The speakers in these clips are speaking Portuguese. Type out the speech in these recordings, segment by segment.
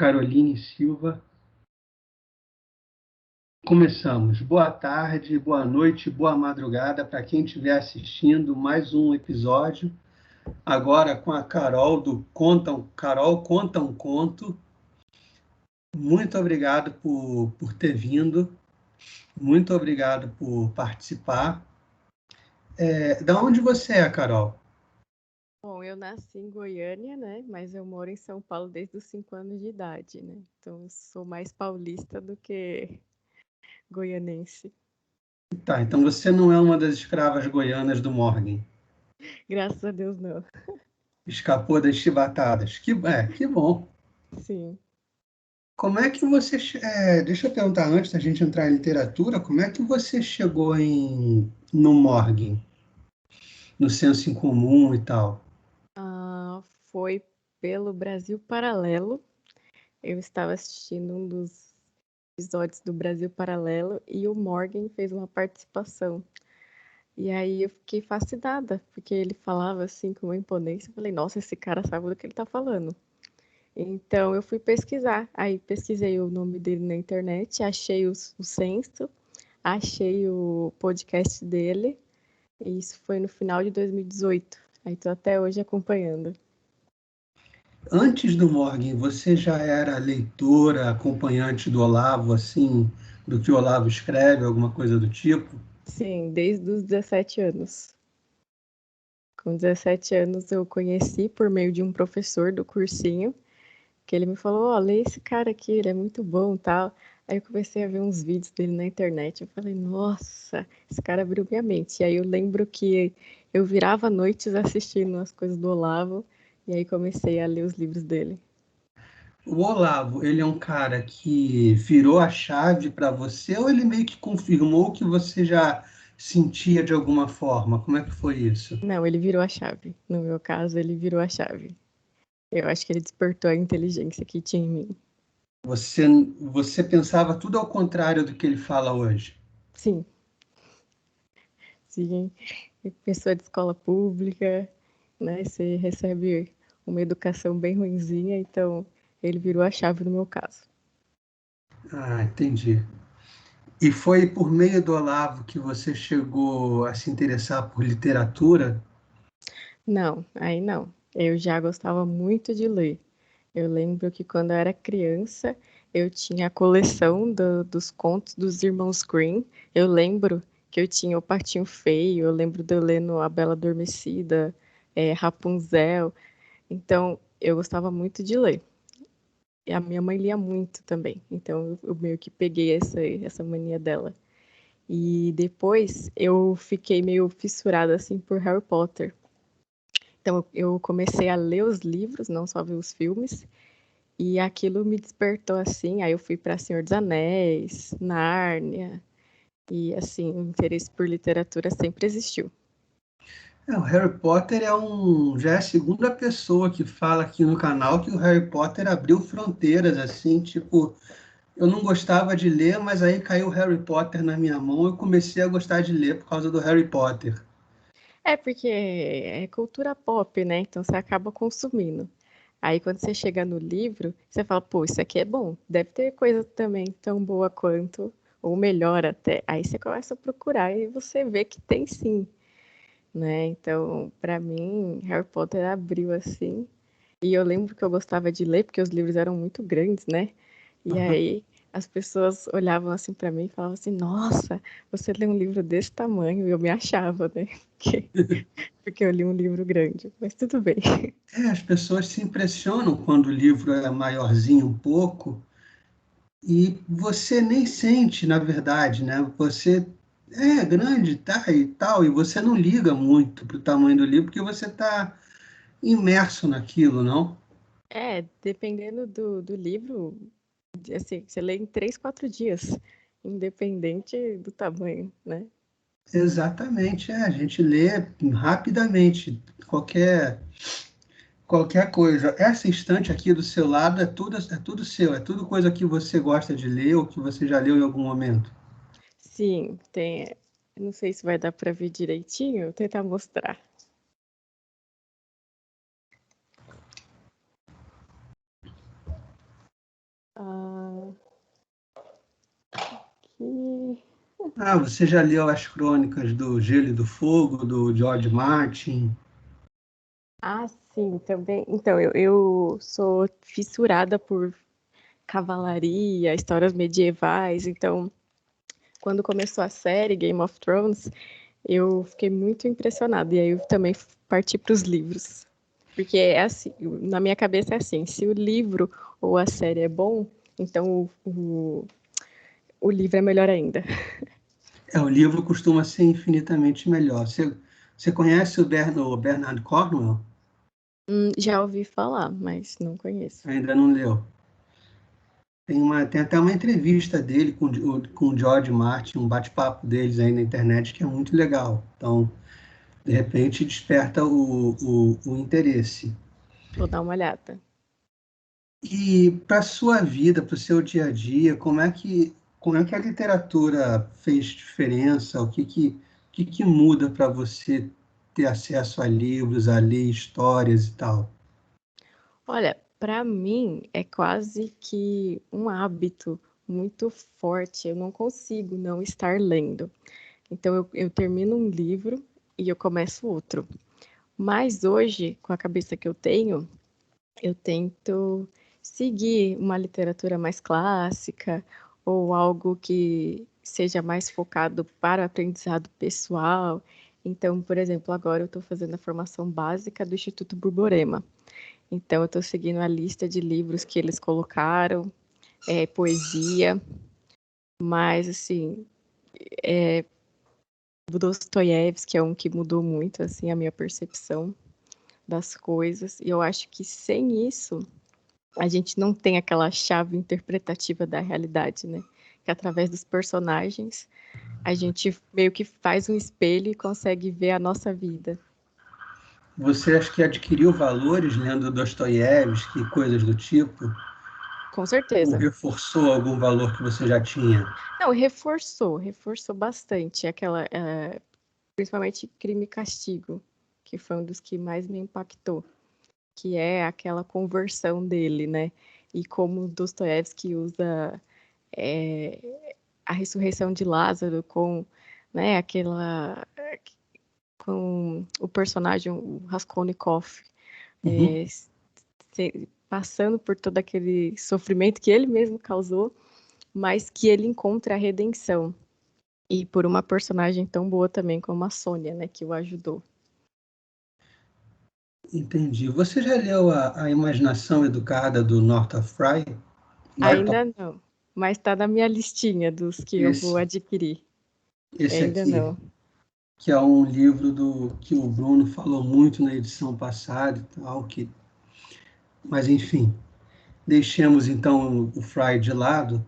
Caroline Silva. Começamos. Boa tarde, boa noite, boa madrugada para quem estiver assistindo mais um episódio. Agora com a Carol do Carol Conta um Conto. Muito obrigado por ter vindo. Muito obrigado por participar. Da onde você é, Carol? Bom, eu nasci em Goiânia, né? Mas eu moro em São Paulo desde os 5 anos de idade, né? Então eu sou mais paulista do que goianense. Tá, então você não é uma das escravas goianas do Morgan. Graças a Deus, não. Escapou das chibatadas. Que bom. Sim. Como é que você. Deixa eu perguntar antes da gente entrar em literatura, como é que você chegou no Morgan, no senso em comum e tal? Foi pelo Brasil Paralelo. Eu estava assistindo um dos episódios do Brasil Paralelo e o Morgan fez uma participação. E aí eu fiquei fascinada, porque ele falava assim com uma imponência. Eu falei, nossa, esse cara sabe do que ele está falando. Então eu fui pesquisar, aí pesquisei o nome dele na internet, achei o censo, achei o podcast dele, e isso foi no final de 2018. Aí tô até hoje acompanhando. Antes do Morgan, você já era leitora, acompanhante do Olavo, assim, do que o Olavo escreve, alguma coisa do tipo? Sim, desde os 17 anos. Com 17 anos eu conheci por meio de um professor do cursinho, que ele me falou, ó, lê esse cara aqui, ele é muito bom, tal. Aí eu comecei a ver uns vídeos dele na internet, eu falei, nossa, esse cara abriu minha mente. E aí eu lembro que eu virava noites assistindo as coisas do Olavo, e aí comecei a ler os livros dele. O Olavo, ele é um cara que virou a chave para você ou ele meio que confirmou o que você já sentia de alguma forma? Como é que foi isso? Não, ele virou a chave. No meu caso, ele virou a chave. Eu acho que ele despertou a inteligência que tinha em mim. Você, você pensava tudo ao contrário do que ele fala hoje. Sim, sim. Pessoa de escola pública, né? Você recebe uma educação bem ruinzinha, então ele virou a chave no meu caso. Ah, entendi. E foi por meio do Olavo que você chegou a se interessar por literatura? Não, aí não. Eu já gostava muito de ler. Eu lembro que quando eu era criança, eu tinha a coleção dos contos dos irmãos Grimm. Eu lembro que eu tinha o Patinho Feio, eu lembro de eu lendo A Bela Adormecida, Rapunzel. Então, eu gostava muito de ler. E a minha mãe lia muito também. Então, eu meio que peguei essa mania dela. E depois eu fiquei meio fissurada assim por Harry Potter. Então eu comecei a ler os livros, não só ver os filmes, e aquilo me despertou assim. Aí eu fui para Senhor dos Anéis, Nárnia, e assim, o interesse por literatura sempre existiu. O Harry Potter já é a segunda pessoa que fala aqui no canal que o Harry Potter abriu fronteiras, assim, tipo, eu não gostava de ler, mas aí caiu o Harry Potter na minha mão, eu comecei a gostar de ler por causa do Harry Potter. É porque é cultura pop, né? Então você acaba consumindo. Aí quando você chega no livro, você fala, pô, isso aqui é bom. Deve ter coisa também tão boa quanto, ou melhor até. Aí você começa a procurar e você vê que tem sim, né? Então, para mim, Harry Potter abriu assim. E eu lembro que eu gostava de ler, porque os livros eram muito grandes, né? E aí as pessoas olhavam assim para mim e falavam assim: Nossa, você lê um livro desse tamanho? E eu me achava, né? Porque, porque eu li um livro grande. Mas tudo bem. As pessoas se impressionam quando o livro é maiorzinho um pouco e você nem sente, na verdade, né? Você é grande, tá, e tal, e você não liga muito para o tamanho do livro porque você está imerso naquilo, não? Dependendo do livro, assim, você lê em 3, 4 dias, independente do tamanho, né? Exatamente, a gente lê rapidamente qualquer coisa. Essa estante aqui do seu lado é tudo seu, é tudo coisa que você gosta de ler ou que você já leu em algum momento. Sim, tem. Não sei se vai dar para ver direitinho, vou tentar mostrar. Ah, você já leu as crônicas do Gelo e do Fogo, do George Martin? Ah, sim, também. Então, eu sou fissurada por cavalaria, histórias medievais. Então, quando começou a série Game of Thrones, eu fiquei muito impressionada. E aí eu também parti para os livros. Porque é assim, na minha cabeça é assim, se o livro ou a série é bom, então o livro é melhor ainda. O livro costuma ser infinitamente melhor. Você conhece o Bernard Cornwell? Já ouvi falar, mas não conheço. Ainda não leu. Tem até uma entrevista dele com o George Martin, um bate-papo deles aí na internet, que é muito legal. Então, de repente, desperta o interesse. Vou dar uma olhada. E para a sua vida, para o seu dia a dia, como é que a literatura fez diferença? O que muda para você ter acesso a livros, a ler histórias e tal? Olha, para mim é quase que um hábito muito forte. Eu não consigo não estar lendo. Então eu termino um livro e eu começo outro. Mas hoje, com a cabeça que eu tenho, eu tento seguir uma literatura mais clássica ou algo que seja mais focado para o aprendizado pessoal. Então, por exemplo, agora eu estou fazendo a formação básica do Instituto Borborema. Então, eu estou seguindo a lista de livros que eles colocaram, poesia, mas, assim, o Dostoiévski é um que mudou muito, assim, a minha percepção das coisas. E eu acho que sem isso, a gente não tem aquela chave interpretativa da realidade, né? Que através dos personagens, a gente meio que faz um espelho e consegue ver a nossa vida. Você acha que adquiriu valores lendo Dostoiévski e coisas do tipo? Com Ou certeza. reforçou algum valor que você já tinha? Não, reforçou bastante aquela, principalmente Crime e Castigo, que foi um dos que mais me impactou, que é aquela conversão dele, né? E como Dostoiévski usa a ressurreição de Lázaro com, né, aquela com o personagem, o Raskolnikov, Uhum. passando por todo aquele sofrimento que ele mesmo causou, mas que ele encontra a redenção. E por uma personagem tão boa também como a Sônia, né, que o ajudou. Entendi. Você já leu a Imaginação Educada do Northrop Frye? Northrop, Ainda não, mas está na minha listinha dos que eu vou esse, adquirir. esse Ainda aqui, não. que é um livro que o Bruno falou muito na edição passada e tal, mas enfim, deixemos então o Fry de lado.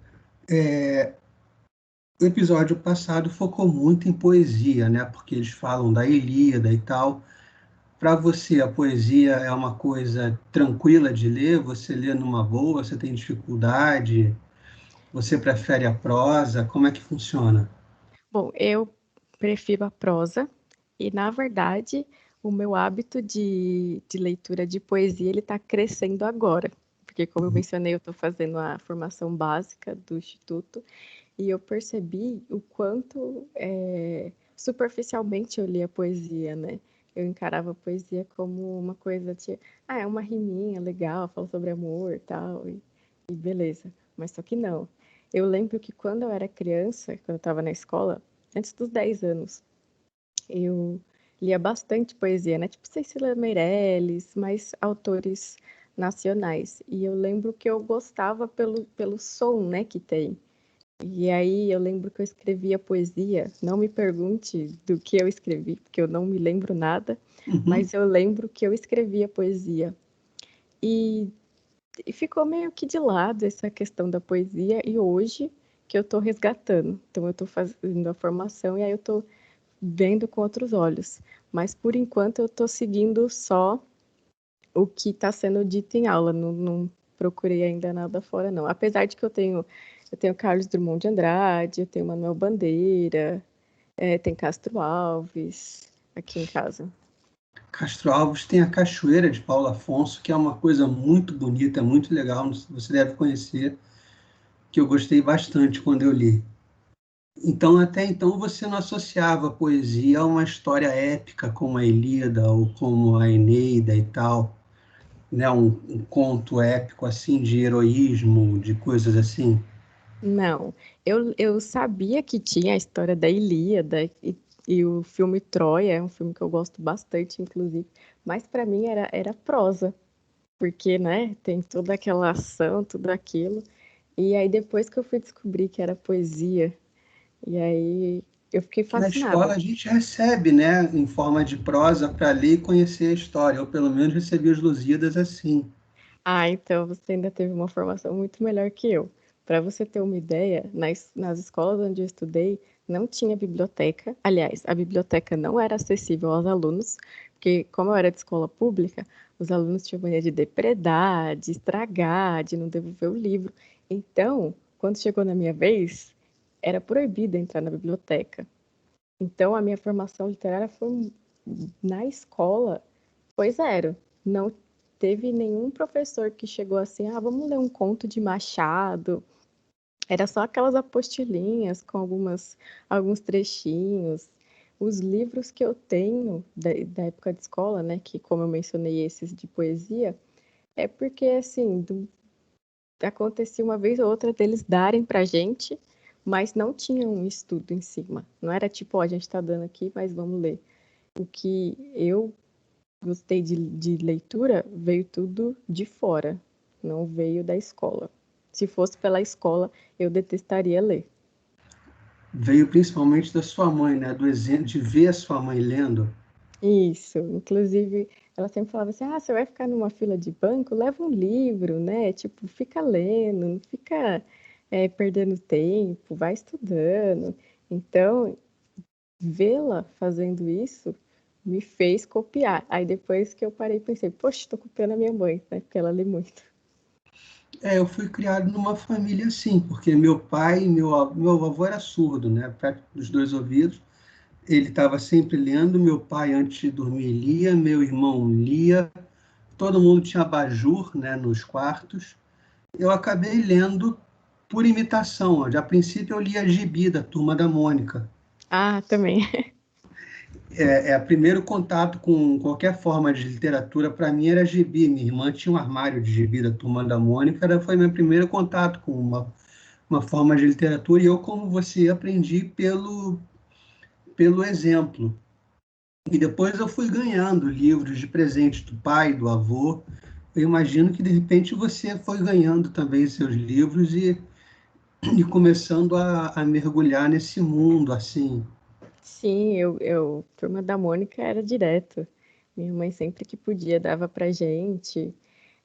O episódio passado focou muito em poesia, né? Porque eles falam da Ilíada e tal. Para você, a poesia é uma coisa tranquila de ler? Você lê numa boa? Você tem dificuldade? Você prefere a prosa? Como é que funciona? Bom, eu prefiro a prosa e, na verdade, o meu hábito de leitura de poesia ele está crescendo agora, porque, como eu mencionei, eu estou fazendo a formação básica do Instituto e eu percebi o quanto superficialmente eu lia poesia, né? Eu encarava a poesia como uma coisa de, é uma riminha legal, fala sobre amor tal, e beleza. Mas só que não. Eu lembro que quando eu era criança, quando eu estava na escola, antes dos 10 anos, eu lia bastante poesia, né? Tipo Cecília Meirelles, mais autores nacionais. E eu lembro que eu gostava pelo som, né, que tem. E aí eu lembro que eu escrevia poesia. Não me pergunte do que eu escrevi, porque eu não me lembro nada, Uhum. mas eu lembro que eu escrevia poesia. E, e ficou meio que de lado essa questão da poesia, e hoje que eu estou resgatando. Então eu estou fazendo a formação e aí eu estou vendo com outros olhos. Mas por enquanto eu estou seguindo só o que está sendo dito em aula, não procurei ainda nada fora, não. Apesar de que eu tenho Carlos Drummond de Andrade, eu tenho Manuel Bandeira, tem Castro Alves aqui em casa. Castro Alves tem a Cachoeira de Paulo Afonso, que é uma coisa muito bonita, muito legal, você deve conhecer, que eu gostei bastante quando eu li. Então, até então, você não associava a poesia a uma história épica como a Ilíada ou como a Eneida e tal, né? Um conto épico assim de heroísmo, de coisas assim. Não, eu sabia que tinha a história da Ilíada e o filme Troia, é um filme que eu gosto bastante, inclusive, mas para mim era prosa, porque, né, tem toda aquela ação, tudo aquilo. E aí depois que eu fui descobrir que era poesia, e aí eu fiquei Que na escola fascinada. a gente recebe, né, em forma de prosa para ler e conhecer a história. Eu, pelo menos, recebi os Lusíadas assim. Ah, então você ainda teve uma formação muito melhor que eu. Para você ter uma ideia, nas escolas onde eu estudei, não tinha biblioteca. Aliás, a biblioteca não era acessível aos alunos, porque, como eu era de escola pública, os alunos tinham mania de depredar, de estragar, de não devolver o livro. Então, quando chegou na minha vez, era proibido entrar na biblioteca. Então, a minha formação literária foi na escola, foi zero. Não teve nenhum professor que chegou assim, ah, vamos ler um conto de Machado. Era só aquelas apostilinhas com alguns trechinhos. Os livros que eu tenho da época de escola, né, que como eu mencionei esses de poesia, é porque assim, acontecia uma vez ou outra deles darem pra gente, mas não tinha um estudo em cima. Não era tipo, ó, a gente tá dando aqui, mas vamos ler. O que eu gostei de leitura veio tudo de fora, não veio da escola. Se fosse pela escola, eu detestaria ler. Veio principalmente da sua mãe, né, do exemplo de ver a sua mãe lendo. Isso, inclusive, ela sempre falava assim: ah, você vai ficar numa fila de banco, leva um livro, né? Tipo, fica lendo, não fica perdendo tempo, vai estudando. Então, vê-la fazendo isso me fez copiar. Aí depois que eu parei, pensei, poxa, estou copiando a minha mãe, né? Porque ela lê muito. Eu fui criado numa família assim, porque meu pai, meu avô era surdo, né, perto dos dois ouvidos. Ele estava sempre lendo. Meu pai, antes de dormir, lia. Meu irmão lia. Todo mundo tinha abajur, né, nos quartos. Eu acabei lendo por imitação. A princípio, eu lia Gibi, da Turma da Mônica. Ah, também. O primeiro contato com qualquer forma de literatura, para mim, era Gibi. Minha irmã tinha um armário de Gibi da Turma da Mônica. Foi meu primeiro contato com uma forma de literatura. E eu, como você, aprendi pelo exemplo. E depois eu fui ganhando livros de presente do pai, do avô. Eu imagino que, de repente, você foi ganhando também seus livros e começando a mergulhar nesse mundo, assim. Sim, Turma da Mônica era direto. Minha mãe sempre que podia dava pra gente.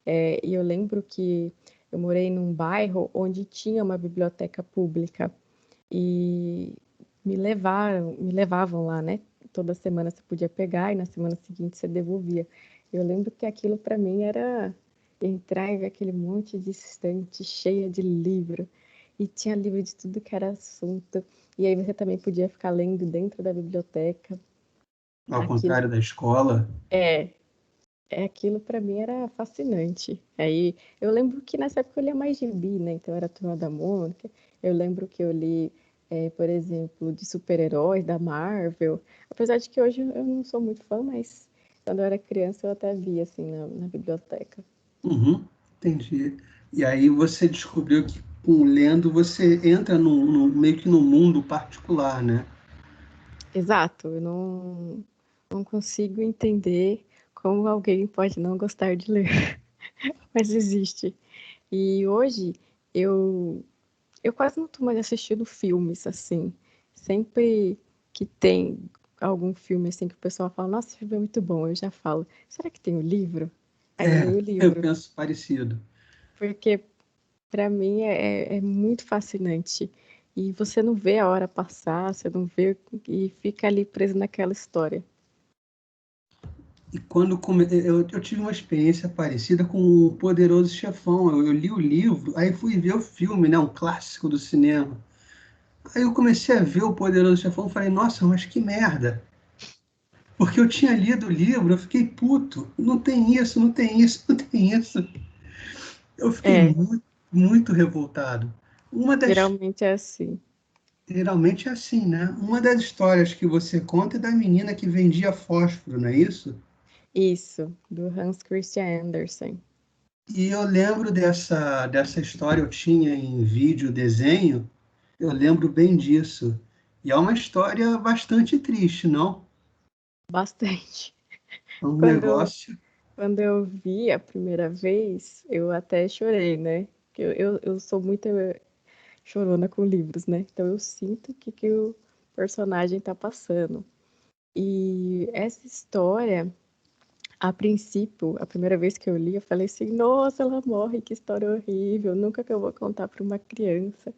E eu lembro que eu morei num bairro onde tinha uma biblioteca pública e me levavam lá, né? Toda semana você podia pegar e na semana seguinte você devolvia. Eu lembro que aquilo para mim era entrar e ver aquele monte de estante cheia de livro e tinha livro de tudo que era assunto. E aí você também podia ficar lendo dentro da biblioteca. Ao Aquilo contrário da escola. é, aquilo para mim era fascinante. Aí eu lembro que nessa época eu lia mais gibi, né? Então era a Turma da Mônica. Eu lembro que eu li, por exemplo, de super-heróis da Marvel. Apesar de que hoje eu não sou muito fã, mas quando eu era criança eu até via assim na biblioteca. Uhum, entendi. E aí você descobriu que, com lendo, você entra meio que num mundo particular, né? Exato, eu não consigo entender como alguém pode não gostar de ler, mas existe. E hoje eu eu quase não tô mais assistindo filmes, assim. Sempre que tem algum filme, assim, que o pessoal fala, nossa, esse filme é muito bom, eu já falo, será que tem o livro? Aí eu leio o Eu livro, penso parecido. porque para mim é muito fascinante. E você não vê a hora passar, você não vê e fica ali preso naquela história. E eu tive uma experiência parecida com o Poderoso Chefão. Eu li o livro, aí fui ver o filme, né, um clássico do cinema. Aí eu comecei a ver o Poderoso Chefão e falei, nossa, mas que merda. Porque eu tinha lido o livro, eu fiquei puto. Não tem isso, não tem isso, não tem isso. Eu fiquei É, muito, muito revoltado. Uma das, geralmente é assim. Geralmente é assim, né? Uma das histórias que você conta é da menina que vendia fósforo, não é isso? Isso, do Hans Christian Andersen. E eu lembro dessa história, eu tinha em vídeo, desenho, eu lembro bem disso. E é uma história bastante triste, não? Bastante. É um Quando, negócio. quando eu vi a primeira vez, eu até chorei, né? Porque eu sou muito chorona com livros, né? Então eu sinto que o personagem tá passando. E essa história, a princípio, a primeira vez que eu li, eu falei assim: nossa, ela morre, que história horrível, nunca que eu vou contar para uma criança.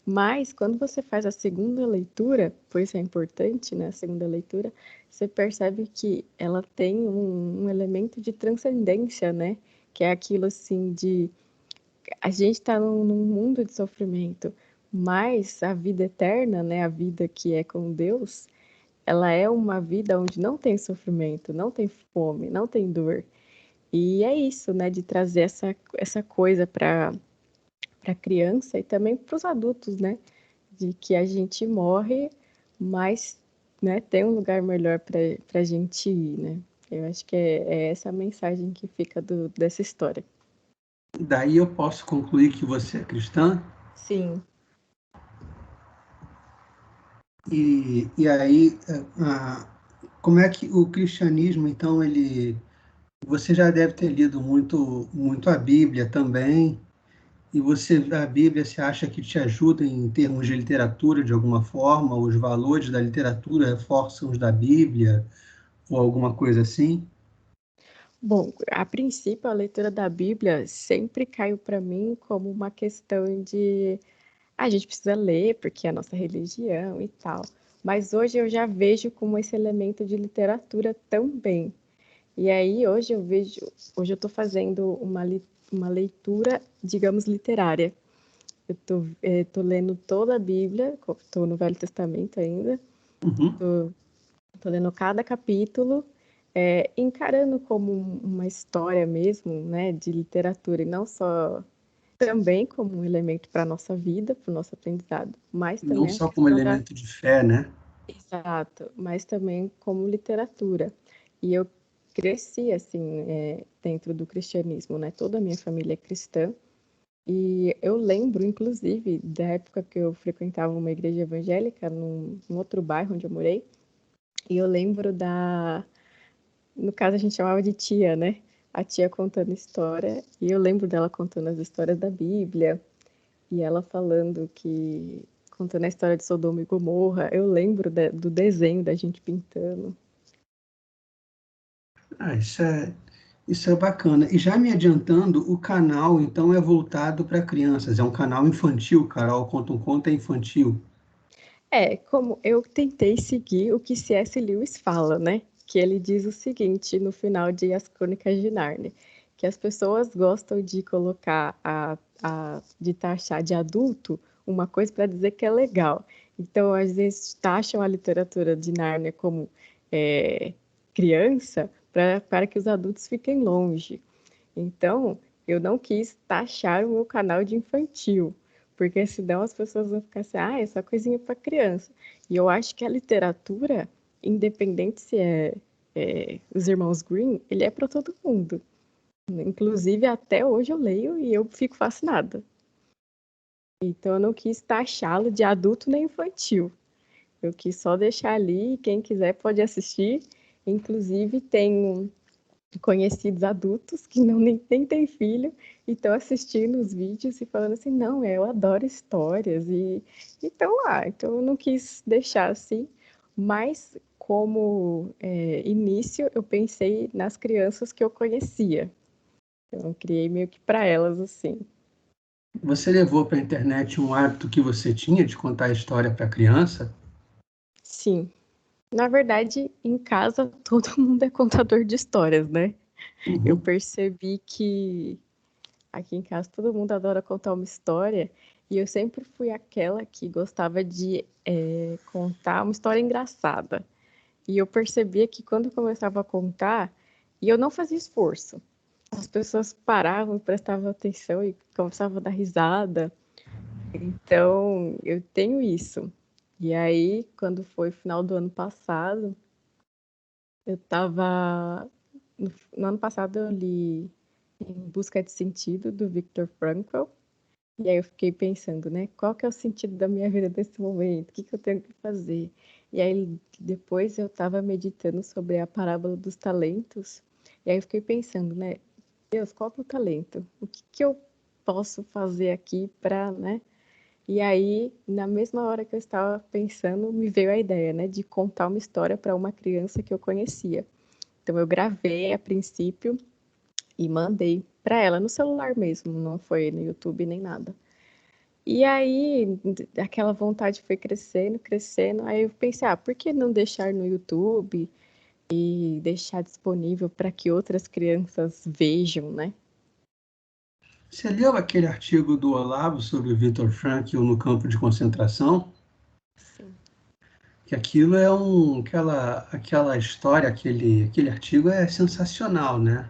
Mas quando você faz a segunda leitura, por isso é importante, né? A segunda leitura, você percebe que ela tem um elemento de transcendência, né? Que é aquilo assim de a gente está num mundo de sofrimento, mas a vida eterna, né? A vida que é com Deus, ela é uma vida onde não tem sofrimento, não tem fome, não tem dor. E é isso, né? De trazer essa coisa para a criança e também para os adultos, né? De que a gente morre, mas, né, tem um lugar melhor para a gente ir, né? Eu acho que é essa a mensagem que fica dessa história. Daí eu posso concluir que você é cristã? Sim. E aí, como é que o cristianismo, então, você já deve ter lido muito a Bíblia também, e a Bíblia, você acha que te ajuda em termos de literatura de alguma forma? Os valores da literatura reforçam os da Bíblia, ou alguma coisa assim? Bom, a princípio, a leitura da Bíblia sempre caiu para mim como uma questão de a gente precisa ler porque é a nossa religião e tal. Mas hoje eu já vejo como esse elemento de literatura também. E aí hoje eu estou fazendo uma leitura, digamos, literária. Eu tô lendo toda a Bíblia, estou no Velho Testamento ainda, Uhum. tô lendo cada capítulo, encarando como uma história mesmo, né, de literatura, e não só também como um elemento para a nossa vida, para o nosso aprendizado, mas Não também a só como questão da. elemento de fé, né? Exato, mas também como literatura. E eu cresci assim, dentro do cristianismo, né? Toda a minha família é cristã. E eu lembro, inclusive, da época que eu frequentava uma igreja evangélica num outro bairro onde eu morei. E eu lembro no caso a gente chamava de tia, né? A tia contando história. E eu lembro dela contando as histórias da Bíblia. E ela falando contando a história de Sodoma e Gomorra. Eu lembro do desenho da gente pintando. Ah, isso é bacana. E já me adiantando, o canal, então, é voltado para crianças. É um canal infantil, Carol Conta um Conto é infantil. Como eu tentei seguir o que C.S. Lewis fala, né? Que ele diz o seguinte no final de As Crônicas de Nárnia, que as pessoas gostam de colocar de taxar de adulto uma coisa para dizer que é legal. Então, às vezes, taxam a literatura de Nárnia como é, criança para que os adultos fiquem longe. Então, eu não quis taxar o meu canal de infantil, porque senão as pessoas vão ficar assim, ah, essa coisinha para criança. E eu acho que a literatura, independente se os Irmãos Grimm, ele é para todo mundo. Inclusive, até hoje eu leio e eu fico fascinada. Então, eu não quis taxá-lo de adulto nem infantil. Eu quis só deixar ali, quem quiser pode assistir. Inclusive, tem conhecidos adultos que nem têm filho e estão assistindo os vídeos e falando assim, não, eu adoro histórias e então lá, então eu não quis deixar assim, mas como início eu pensei nas crianças que eu conhecia, então eu criei meio que para elas assim. Você levou para a internet um hábito que você tinha de contar história para criança? Sim, na verdade em casa todo mundo é contador de histórias, né? Eu Uhum. percebi que aqui em casa todo mundo adora contar uma história e eu sempre fui aquela que gostava de contar uma história engraçada. E eu percebia que quando eu começava a contar, e eu não fazia esforço, as pessoas paravam, prestavam atenção e começavam a dar risada. Então, eu tenho isso. E aí, quando foi final do ano passado, eu estava... No ano passado eu li Em Busca de Sentido, do Viktor Frankl. E aí eu fiquei pensando, né? Qual que é o sentido da minha vida nesse momento? O que que eu tenho que fazer? E aí depois eu estava meditando sobre a parábola dos talentos. E aí eu fiquei pensando, né? Deus, qual que é o talento? O que que eu posso fazer aqui para, né? E aí, na mesma hora que eu estava pensando, me veio a ideia, né, de contar uma história para uma criança que eu conhecia. Então eu gravei a princípio e mandei para ela no celular mesmo, não foi no YouTube nem nada. E aí, aquela vontade foi crescendo, crescendo. Aí eu pensei, por que não deixar no YouTube e deixar disponível para que outras crianças vejam, né? Você leu aquele artigo do Olavo sobre o Viktor Frankl no campo de concentração? Sim. Que aquilo é aquela história, aquele artigo é sensacional, né?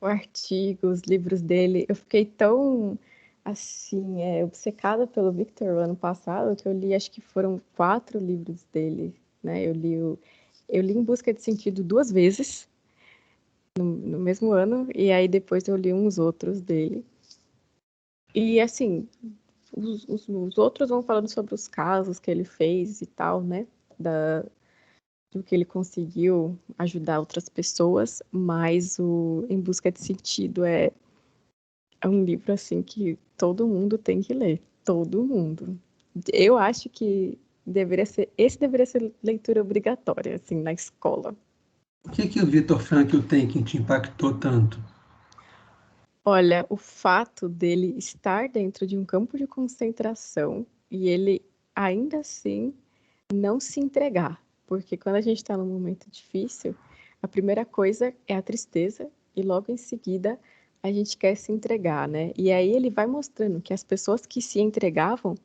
O artigo, os livros dele, eu fiquei tão assim, obcecada pelo Victor o ano passado que eu li, acho que foram 4 livros dele, né? Eu li Em Busca de Sentido 2 vezes no mesmo ano e aí depois eu li uns outros dele. E assim, os outros vão falando sobre os casos que ele fez e tal, né? Do que ele conseguiu ajudar outras pessoas, mas o Em Busca de Sentido é um livro assim que todo mundo tem que ler, todo mundo. Eu acho que deveria ser leitura obrigatória assim na escola. O que que o Viktor Frankl tem que te impactou tanto? Olha, o fato dele estar dentro de um campo de concentração e ele ainda assim não se entregar, porque quando a gente está num momento difícil, a primeira coisa é a tristeza e logo em seguida a gente quer se entregar, né? E aí ele vai mostrando que as pessoas que se entregavam,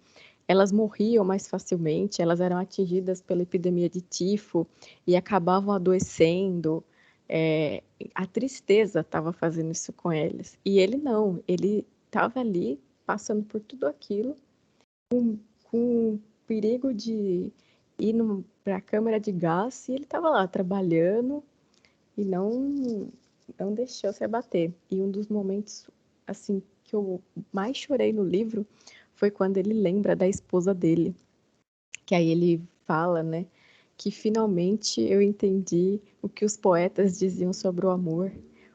elas morriam mais facilmente, elas eram atingidas pela epidemia de tifo e acabavam adoecendo. É, a tristeza estava fazendo isso com eles. E ele não, ele estava ali passando por tudo aquilo com perigo de ir para a câmara de gás e ele estava lá trabalhando e não deixou se abater. E um dos momentos assim que eu mais chorei no livro foi quando ele lembra da esposa dele, que aí ele fala, né, que finalmente eu entendi o que os poetas diziam sobre o amor,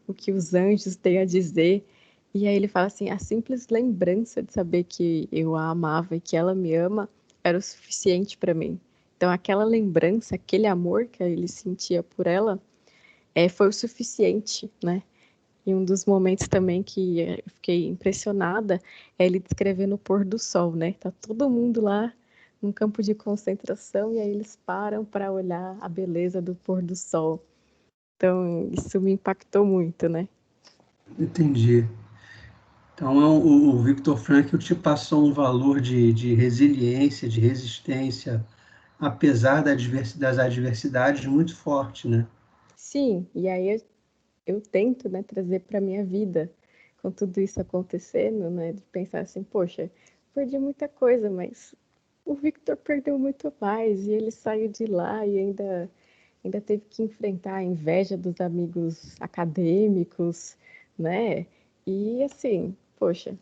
o que os anjos têm a dizer. E aí ele fala assim: a simples lembrança de saber que eu a amava e que ela me ama era o suficiente para mim. Então, aquela lembrança, aquele amor que ele sentia por ela, foi o suficiente, né? E um dos momentos também que eu fiquei impressionada é ele descrevendo o pôr do sol, né? Tá todo mundo lá num campo de concentração e aí eles param para olhar a beleza do pôr do sol. Então, isso me impactou muito, né? Entendi. Então, o Viktor Frankl te passou um valor de resiliência, de resistência, apesar das adversidades, muito forte, né? Sim, e aí eu tento, né, trazer para minha vida com tudo isso acontecendo, né, de pensar assim, poxa, perdi muita coisa, mas o Victor perdeu muito mais e ele saiu de lá e ainda teve que enfrentar a inveja dos amigos acadêmicos, né? E assim, poxa,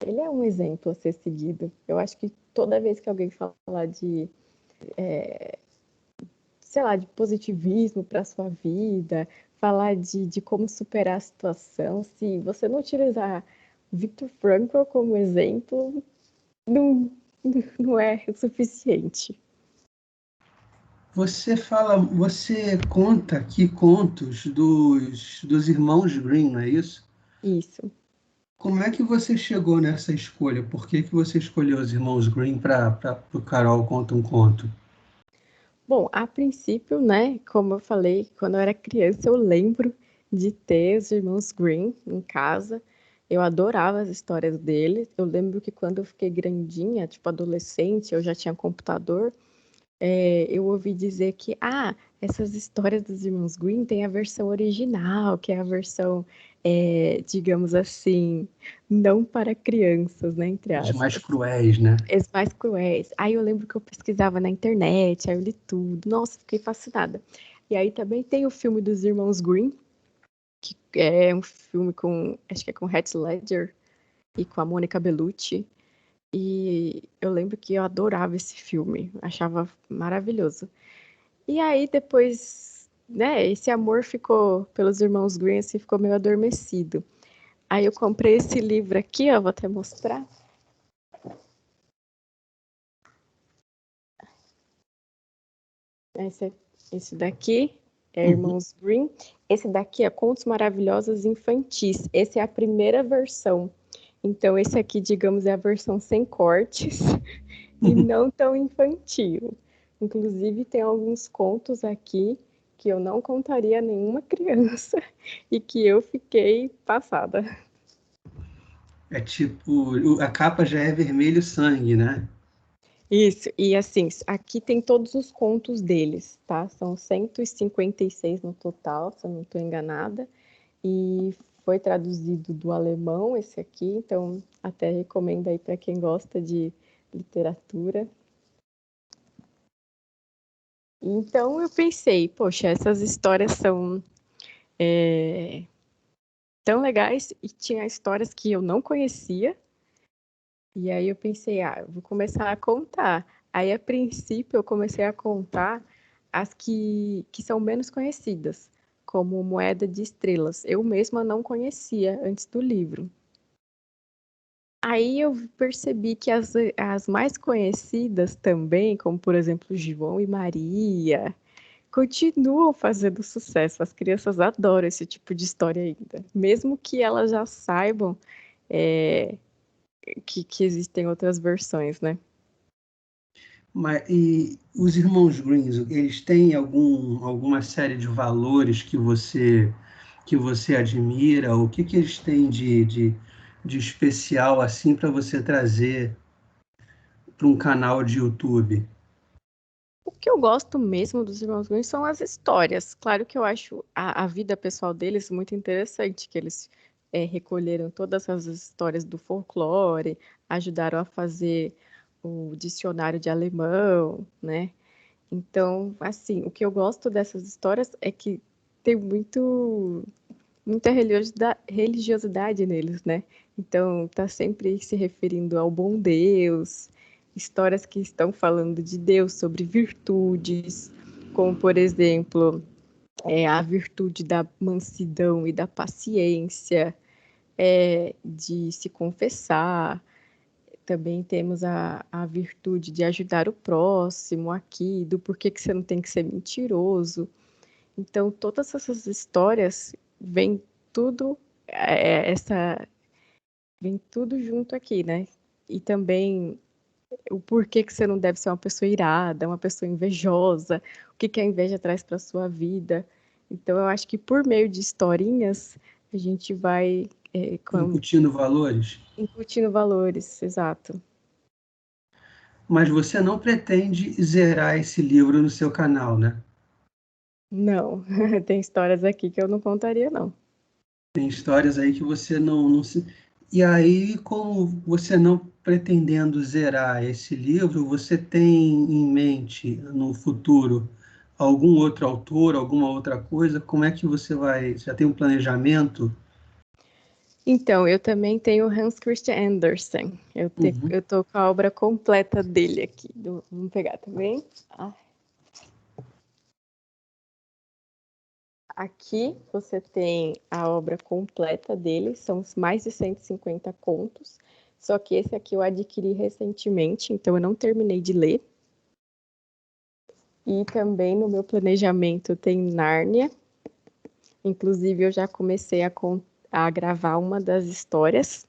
ele é um exemplo a ser seguido. Eu acho que toda vez que alguém falar de, sei lá, de positivismo para sua vida, falar de como superar a situação, se você não utilizar Viktor Frankl como exemplo, não, não é o suficiente. Você conta aqui contos dos irmãos Grimm, não é isso? Isso. Como é que você chegou nessa escolha? Por que que você escolheu os irmãos Grimm para o Carol Conta um Conto? Bom, a princípio, né, como eu falei, quando eu era criança, eu lembro de ter os irmãos Grimm em casa. Eu adorava as histórias deles. Eu lembro que quando eu fiquei grandinha, tipo adolescente, eu já tinha computador. Eu ouvi dizer que, essas histórias dos irmãos Grimm tem a versão original, que é a versão digamos assim, não para crianças, né, entre Os mais aspas. cruéis, né? Os mais cruéis. Aí eu lembro que eu pesquisava na internet, aí eu li tudo. Nossa, fiquei fascinada. E aí também tem o filme dos Irmãos Green, que é um filme com, acho que é com Heath Ledger e com a Mônica Bellucci. E eu lembro que eu adorava esse filme, achava maravilhoso. E aí depois, né, esse amor ficou pelos Irmãos Green, assim, ficou meio adormecido. Aí eu comprei esse livro aqui, ó, vou até mostrar. Esse daqui é Irmãos Green. Esse daqui é Contos Maravilhosos Infantis. Essa é a primeira versão. Então, esse aqui, digamos, é a versão sem cortes e não tão infantil. Inclusive, tem alguns contos aqui que eu não contaria a nenhuma criança e que eu fiquei passada. É tipo, a capa já é vermelho sangue, né? Isso, e assim, aqui tem todos os contos deles, tá? São 156 no total, se eu não estou enganada. E foi traduzido do alemão esse aqui, então até recomendo aí para quem gosta de literatura. Então eu pensei, poxa, essas histórias são tão legais e tinha histórias que eu não conhecia. E aí eu pensei, eu vou começar a contar. Aí a princípio eu comecei a contar as que são menos conhecidas, como Moeda de Estrelas. Eu mesma não conhecia antes do livro. Aí eu percebi que as mais conhecidas também, como por exemplo João e Maria, continuam fazendo sucesso. As crianças adoram esse tipo de história ainda, mesmo que elas já saibam é, que existem outras versões, né? E os irmãos Greens, eles têm alguma série de valores que você admira? O que eles têm de especial assim para você trazer para um canal de YouTube? O que eu gosto mesmo dos Irmãos Grimm são as histórias. Claro que eu acho a vida pessoal deles muito interessante, que eles recolheram todas as histórias do folclore, ajudaram a fazer o dicionário de alemão, né? Então, assim, o que eu gosto dessas histórias é que tem muita religiosidade neles, né? Então, tá sempre se referindo ao bom Deus, histórias que estão falando de Deus, sobre virtudes, como, por exemplo, a virtude da mansidão e da paciência, de se confessar. Também temos a virtude de ajudar o próximo aqui, do porquê que você não tem que ser mentiroso. Então, todas essas histórias vem tudo essa vem tudo junto aqui, né? E também o porquê que você não deve ser uma pessoa irada, uma pessoa invejosa, o que que a inveja traz para sua vida. Então, eu acho que por meio de historinhas a gente vai Incutindo valores? incutindo valores, exato. Mas você não pretende zerar esse livro no seu canal, né? Não, tem histórias aqui que eu não contaria, não. Tem histórias aí que você não se. E aí, como você não pretendendo zerar esse livro, você tem em mente no futuro algum outro autor, alguma outra coisa? Como é que você vai? Já tem um planejamento? Então, eu também tenho Hans Christian Andersen. Uhum. Eu tô com a obra completa dele aqui. Vamos pegar também. Aqui você tem a obra completa dele, são mais de 150 contos. Só que esse aqui eu adquiri recentemente, então eu não terminei de ler. E também no meu planejamento tem Nárnia. Inclusive, eu já comecei a gravar uma das histórias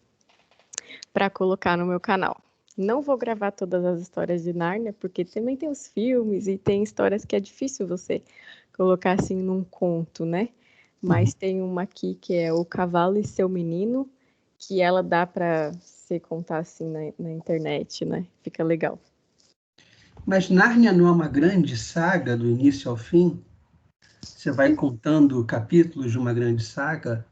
para colocar no meu canal. Não vou gravar todas as histórias de Nárnia, porque também tem os filmes e tem histórias que é difícil você colocar assim num conto, né? Uhum. Mas tem uma aqui que é O Cavalo e Seu Menino, que ela dá para você contar assim na internet, né? Fica legal. Mas Nárnia não é uma grande saga do início ao fim? Você vai contando capítulos de uma grande saga?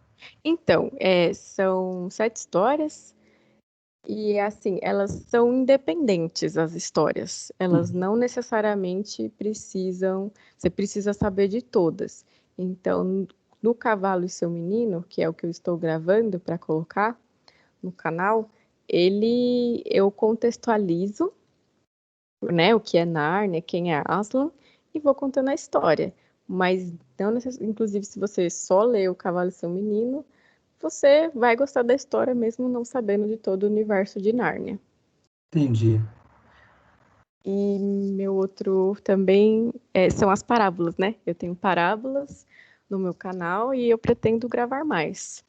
Então, são 7 histórias e, assim, elas são independentes, as histórias. Elas Uhum. não necessariamente precisam, você precisa saber de todas. Então, no Cavalo e Seu Menino, que é o que eu estou gravando para colocar no canal, eu contextualizo, né, o que é Nárnia, quem é Aslan, e vou contando a história. Mas, não inclusive, se você só lê O Cavalo e Seu Menino, você vai gostar da história mesmo não sabendo de todo o universo de Nárnia. Entendi. E meu outro também são as parábolas, né? Eu tenho parábolas no meu canal e eu pretendo gravar mais.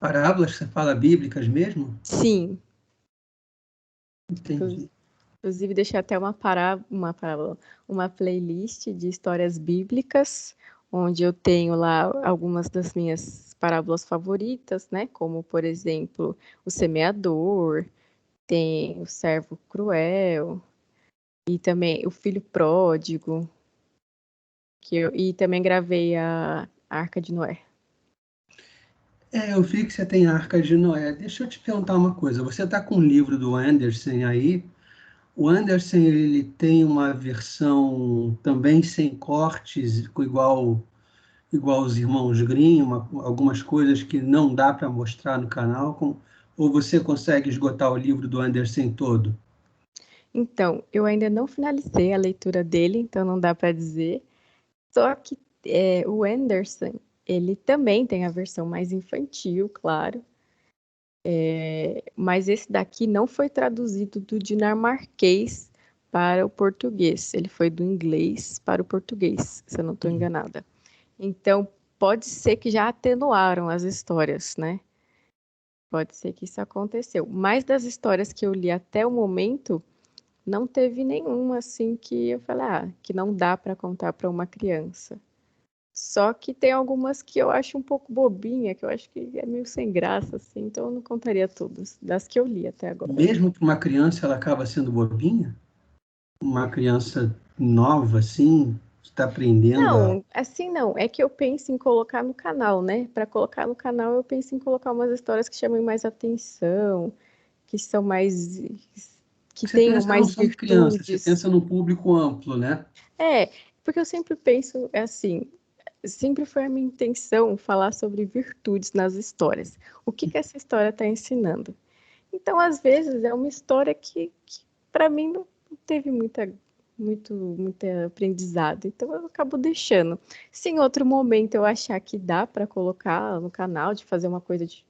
Parábolas, você fala bíblicas mesmo? Sim, Entendi. inclusive deixei até uma playlist de histórias bíblicas, onde eu tenho lá algumas das minhas parábolas favoritas, né? Como, por exemplo, o semeador, tem o servo cruel, e também o filho pródigo, e também gravei a Arca de Noé. Eu vi que você tem a Arca de Noé. Deixa eu te perguntar uma coisa. Você está com o livro do Anderson aí. O Anderson, ele tem uma versão também sem cortes, igual os Irmãos Grimm, algumas coisas que não dá para mostrar no canal, ou você consegue esgotar o livro do Anderson todo? Então, eu ainda não finalizei a leitura dele, então não dá para dizer. Só que o Anderson, ele também tem a versão mais infantil, claro. Mas esse daqui não foi traduzido do dinamarquês para o português. Ele foi do inglês para o português, se eu não estou enganada. Então, pode ser que já atenuaram as histórias, né? Pode ser que isso aconteceu. Mas das histórias que eu li até o momento, não teve nenhuma assim que eu falei, que não dá para contar para uma criança. Só que tem algumas que eu acho um pouco bobinha, que eu acho que é meio sem graça, assim, então eu não contaria todas, das que eu li até agora. Mesmo para uma criança, ela acaba sendo bobinha? Uma criança nova, assim, está aprendendo a. Não, assim não, é que eu penso em colocar no canal, né? Para colocar no canal, eu penso em colocar umas histórias que chamem mais atenção, que são mais, que Você tenham pensa não mais só em criança, você virtudes. pensa no público amplo, né? É, porque eu sempre penso assim, sempre foi a minha intenção falar sobre virtudes nas histórias. O que que essa história está ensinando? Então, às vezes, é uma história que para mim, não teve muito aprendizado. Então, eu acabo deixando. Se em outro momento eu achar que dá para colocar no canal, de fazer uma coisa de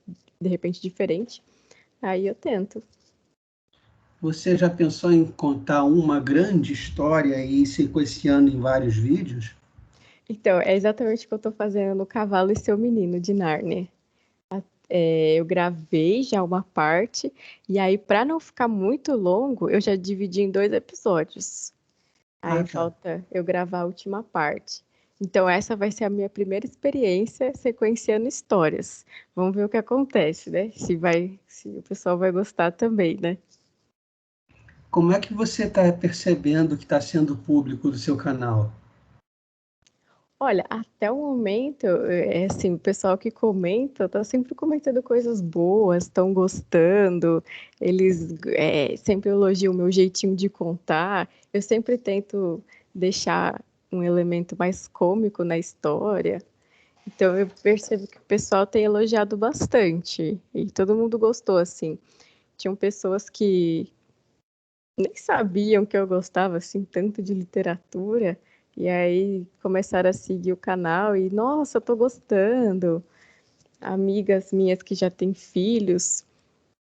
repente diferente, aí eu tento. Você já pensou em contar uma grande história e ir sequenciando em vários vídeos? Então, é exatamente o que eu estou fazendo no Cavalo e Seu Menino, de Nárnia. Eu gravei já uma parte, e aí, para não ficar muito longo, eu já dividi em 2 episódios. Ah, Aí tá. falta eu gravar a última parte. Então, essa vai ser a minha primeira experiência sequenciando histórias. Vamos ver o que acontece, né? Se o pessoal vai gostar também, né? Como é que você está percebendo que está sendo o público do seu canal? Olha, até o momento, assim, o pessoal que comenta tá sempre comentando coisas boas, estão gostando, eles sempre elogiam o meu jeitinho de contar. Eu sempre tento deixar um elemento mais cômico na história. Então eu percebo que o pessoal tem elogiado bastante e todo mundo gostou, assim. Tinham pessoas que nem sabiam que eu gostava assim tanto de literatura e aí começaram a seguir o canal e nossa, eu tô gostando. Amigas minhas que já têm filhos,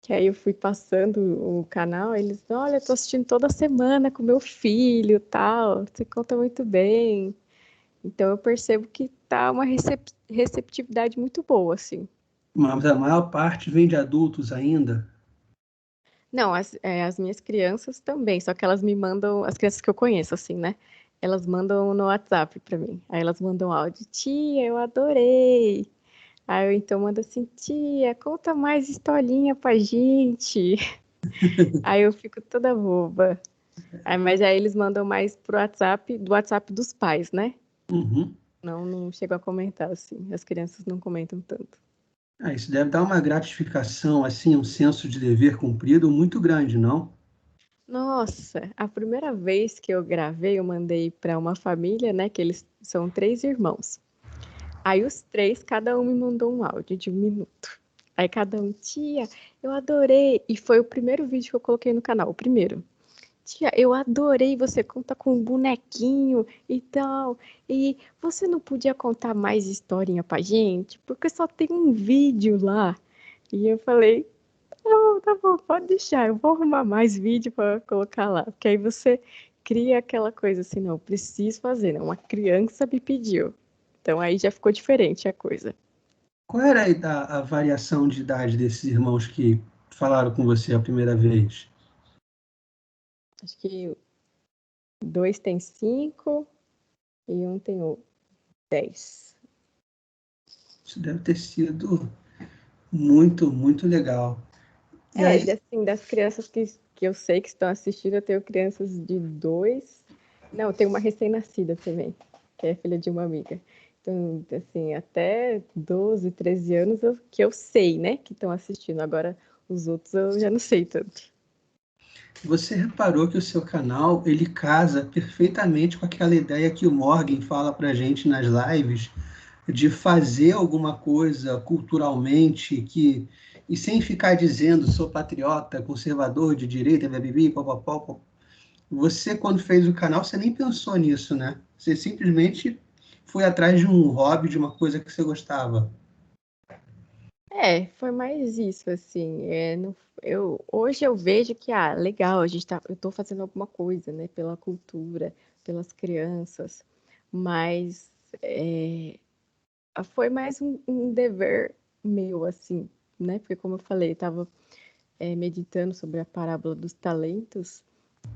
que aí eu fui passando o canal, eles, olha, eu tô assistindo toda semana com meu filho, tal, você conta muito bem. Então eu percebo que tá uma receptividade muito boa, assim. Mas a maior parte vem de adultos ainda. Não, as minhas crianças também, só que elas me mandam, as crianças que eu conheço, assim, né? Elas mandam no WhatsApp pra mim. Aí elas mandam áudio, tia, eu adorei. Aí eu então mando assim, tia, conta mais historinha pra gente. Aí eu fico toda boba. Mas aí eles mandam mais pro WhatsApp, do WhatsApp dos pais, né? Uhum. Não chego a comentar, assim. As crianças não comentam tanto. Isso deve dar uma gratificação, assim, um senso de dever cumprido muito grande, não? Nossa, a primeira vez que eu gravei, eu mandei para uma família, né, que eles são 3 irmãos. Aí os 3, cada um me mandou um áudio de 1 minuto. Aí cada um: "Tia, eu adorei", e foi o primeiro vídeo que eu coloquei no canal, o primeiro. "Tia, eu adorei, você conta com um bonequinho e tal, e você não podia contar mais historinha pra gente? Porque só tem um vídeo lá". E eu falei: tá bom, pode deixar, eu vou arrumar mais vídeo para colocar lá". Porque aí você cria aquela coisa assim: "Não, preciso fazer, né, uma criança me pediu". Então aí já ficou diferente a coisa. Qual era a variação de idade desses irmãos que falaram com você a primeira vez? Acho que 2 tem 5 e um tem 10. Isso deve ter sido muito, muito legal. E É, aí, assim, das crianças que eu sei que estão assistindo, eu tenho crianças de 2. Não, eu tenho uma recém-nascida também, que é filha de uma amiga. Então, assim, até 12, 13 anos que eu sei, né, que estão assistindo. Agora, os outros eu já não sei tanto. você reparou que o seu canal, ele casa perfeitamente com aquela ideia que o Morgan fala pra gente nas lives, de fazer alguma coisa culturalmente que e sem ficar dizendo sou patriota, conservador, de direita, bibibi, papapó. Você, quando fez o canal, você nem pensou nisso, né? Você simplesmente foi atrás de um hobby, de uma coisa que você gostava. É, foi mais isso, assim, hoje eu vejo que, legal, eu tô fazendo alguma coisa, né, pela cultura, pelas crianças, mas, foi mais um dever meu, assim, né, porque como eu falei, estava meditando sobre a parábola dos talentos,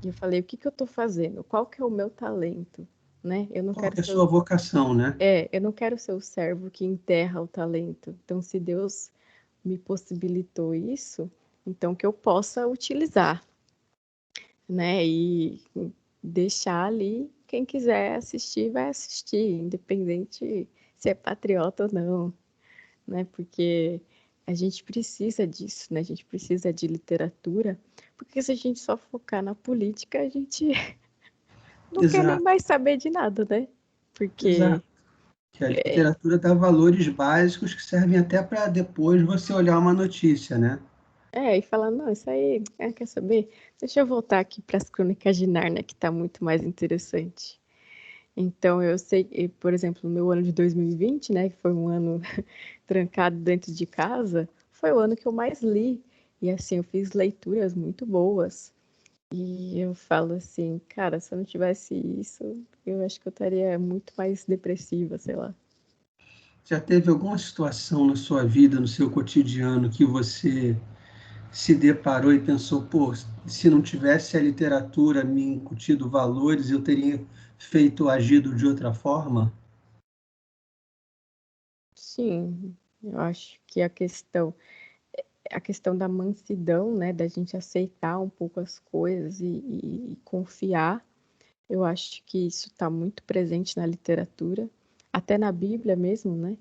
e eu falei: "O que que eu tô fazendo? Qual que é o meu talento?", né, Qual que é a sua vocação, né? eu não quero ser o servo que enterra o talento, então se Deus me possibilitou isso, então que eu possa utilizar, né? E deixar ali, quem quiser assistir, vai assistir, independente se é patriota ou não, né? Porque a gente precisa disso, né? A gente precisa de literatura, porque se a gente só focar na política, a gente não quer nem Exato, mais saber de nada, né? Porque exato. Que a literatura dá valores básicos que servem até para depois você olhar uma notícia, né? e falar: "Não, isso aí, quer saber? Deixa eu voltar aqui para as Crônicas de Nárnia, que está muito mais interessante". Então eu sei que, por exemplo, no meu ano de 2020, né, que foi um ano trancado dentro de casa, foi o ano que eu mais li. E assim, eu fiz leituras muito boas. E eu falo assim, cara, se eu não tivesse isso, eu acho que eu estaria muito mais depressiva, sei lá. Já teve alguma situação na sua vida, no seu cotidiano, que você se deparou e pensou, pô, se não tivesse a literatura me incutido valores, eu teria feito, agido de outra forma? Sim, eu acho que a questão da mansidão, né, da gente aceitar um pouco as coisas e confiar. Eu acho que isso está muito presente na literatura, até na Bíblia mesmo, né?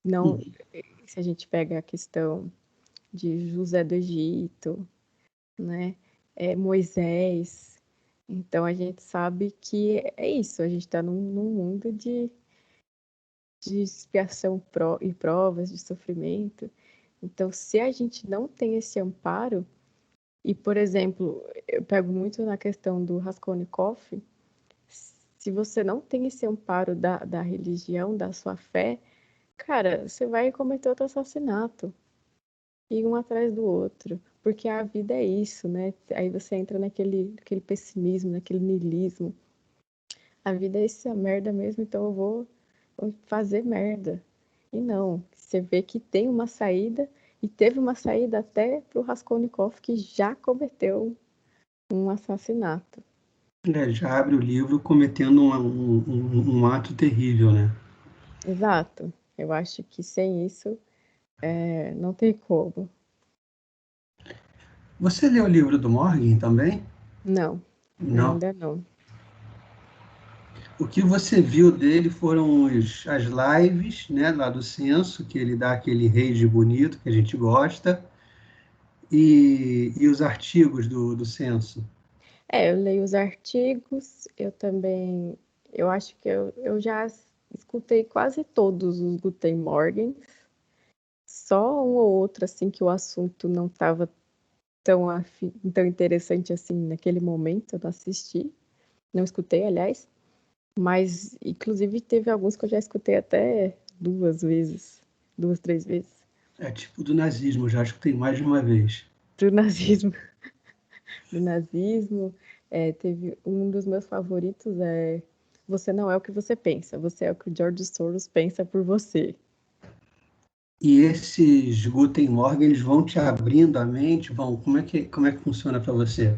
Não, Uhum. se a gente pega a questão de José do Egito, né? Moisés. Então a gente sabe que é isso, a gente está num mundo de expiação e provas, de sofrimento. Então, se a gente não tem esse amparo, e, por exemplo, eu pego muito na questão do Raskolnikov, se você não tem esse amparo da religião, da sua fé, cara, você vai cometer outro assassinato, e um atrás do outro, porque a vida é isso, né? Aí você entra naquele pessimismo, naquele niilismo. A vida é essa merda mesmo, então vou fazer merda. E não, você vê que tem uma saída, e teve uma saída até pro Raskolnikov, que já cometeu um assassinato. Já abre o livro cometendo um ato terrível, né? Exato. Eu acho que sem isso, não tem como. Você leu o livro do Morgan também? Não, Não. ainda não. O que você viu dele foram as lives, né, lá do Censo, que ele dá aquele rage bonito que a gente gosta, e os artigos do Censo. Eu leio os artigos, eu também, eu acho que eu já escutei quase todos os Guten Morgen, só um ou outro, assim, que o assunto não estava tão interessante assim naquele momento, eu não assisti, não escutei, aliás, mas inclusive teve alguns que eu já escutei até duas, três vezes, É tipo do nazismo, já acho que tem mais de uma vez. do nazismo, do nazismo. Teve um dos meus favoritos Você não é o que você pensa, você é o que o George Soros pensa por você. E esses Guten Morgen, eles vão te abrindo a mente, como é que funciona para você?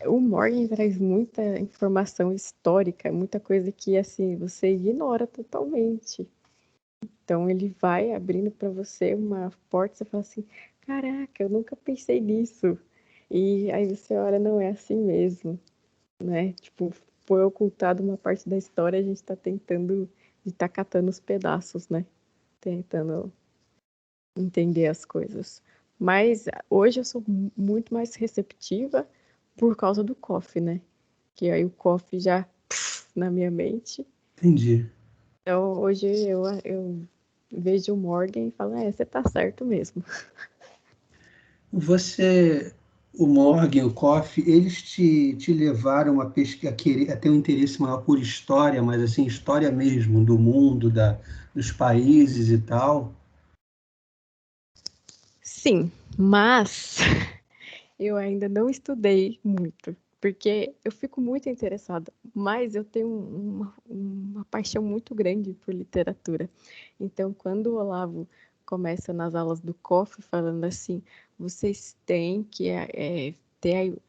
O Morgan traz muita informação histórica, muita coisa que assim você ignora totalmente. Então ele vai abrindo para você uma porta, você fala assim: "Caraca, eu nunca pensei nisso". E aí você olha, não é assim mesmo, né? Tipo, foi ocultado uma parte da história, a gente está tentando, a gente tá catando os pedaços, né? Tentando entender as coisas. Mas hoje eu sou muito mais receptiva por causa do coffee, né? Que aí o coffee já na minha mente. Entendi. Então hoje eu vejo o Morgan e falo, você tá certo mesmo. Você, o Morgan, o Koff, eles te levaram a ter um interesse maior por história, mas assim, história mesmo, do mundo, dos países e tal? Sim, mas eu ainda não estudei muito, porque eu fico muito interessada, mas eu tenho uma paixão muito grande por literatura. Então, quando o Olavo começa nas aulas do COF falando assim, vocês têm que ter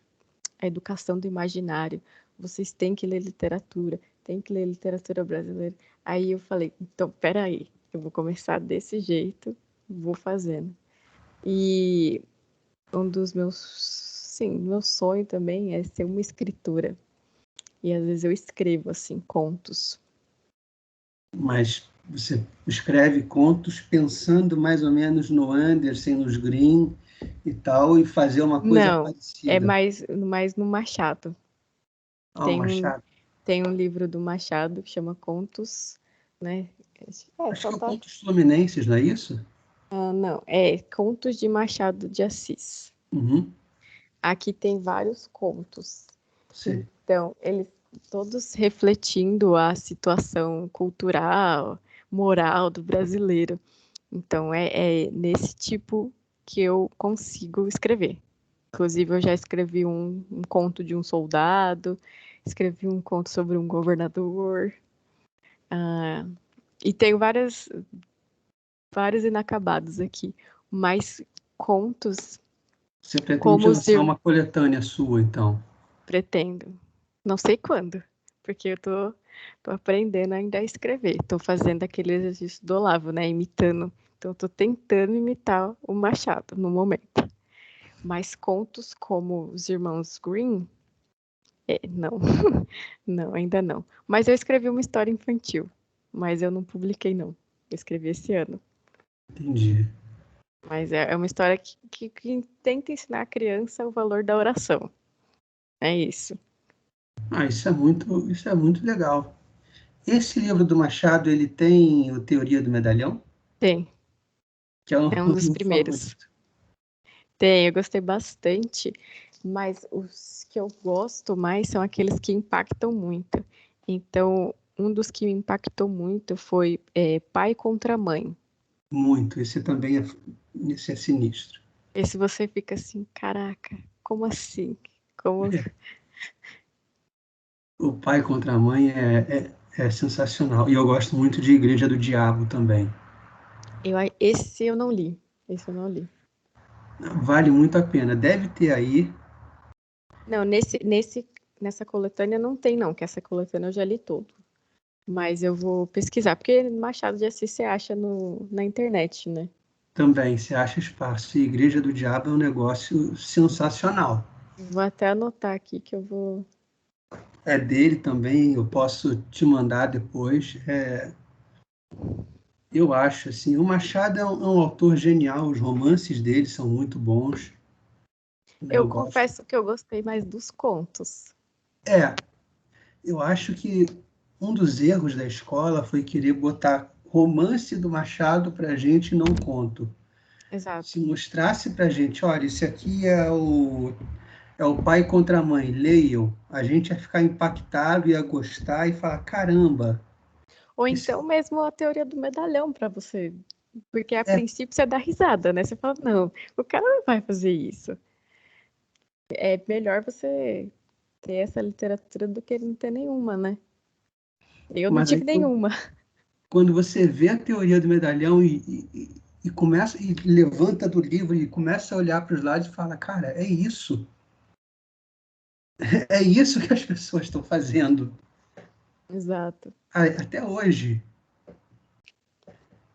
a educação do imaginário, vocês têm que ler literatura, têm que ler literatura brasileira. Aí eu falei, então, peraí, eu vou começar desse jeito, vou fazendo. E um dos meu sonho também é ser uma escritora. E às vezes eu escrevo, assim, contos. Mas você escreve contos pensando mais ou menos no Andersen, nos Grimm e tal, e fazer uma coisa Não, é parecida. mais no Machado. Ah, o Tem um, Machado. tem um livro do Machado que chama Contos, né? Acho Só que é o tá. Contos Fluminenses, não é isso? Ah, não, é Contos de Machado de Assis. Uhum, Aqui tem vários contos. sei. Então, eles todos refletindo a situação cultural, moral do brasileiro. Então, é nesse tipo que eu consigo escrever. Inclusive, eu já escrevi um conto de um soldado, escrevi um conto sobre um governador, e tenho vários inacabados aqui. Mas contos Você pretende como os lançar uma coletânea sua, então? pretendo. Não sei quando, porque eu tô aprendendo ainda a escrever. Tô fazendo aquele exercício do Olavo, né? Imitando. Então, eu tô tentando imitar o Machado no momento. Mas contos como os Irmãos Grimm, não. Não, ainda não. Mas eu escrevi uma história infantil. Mas eu não publiquei, não. Eu escrevi esse ano. Entendi. Mas é uma história que tenta ensinar a criança o valor da oração. É isso. Ah, isso é muito legal. Esse livro do Machado, ele tem o Teoria do Medalhão, Tem. que é o É um dos meu primeiros. favorito. Tem, eu gostei bastante. Mas os que eu gosto mais são aqueles que impactam muito. Então, um dos que me impactou muito foi Pai contra Mãe. Muito. Esse é sinistro. Esse você fica assim, caraca, como assim? Como O Pai contra a Mãe é sensacional. E eu gosto muito de Igreja do Diabo também. esse eu não li. Esse eu não li. Vale muito a pena. Deve ter aí Não, nessa coletânea não tem, não, que essa coletânea eu já li todo. Mas eu vou pesquisar, porque Machado de Assis você acha na internet, né? também, se acha espaço. E Igreja do Diabo é um negócio sensacional. Vou até anotar aqui que eu vou. é dele também, eu posso te mandar depois. Eu acho, assim, o Machado é um autor genial, os romances dele são muito bons, né? Eu Eu gosto. confesso que eu gostei mais dos contos. É, eu acho que um dos erros da escola foi querer botar romance do Machado para a gente e não conto. Se Exato. mostrasse para a gente, olha, esse aqui é o pai contra a mãe, leiam, a gente ia ficar impactado, ia gostar e falar, caramba, Ou esse então mesmo a teoria do medalhão para você. Porque a é, princípio você dá risada, né? Você fala, não, o cara não vai fazer isso. É melhor você ter essa literatura do que não ter nenhuma, né? Eu não mas aí tive nenhuma. quando você vê a teoria do medalhão e começa e levanta do livro e começa a olhar para os lados e fala, cara, é isso. É isso que as pessoas estão fazendo Exato. até hoje.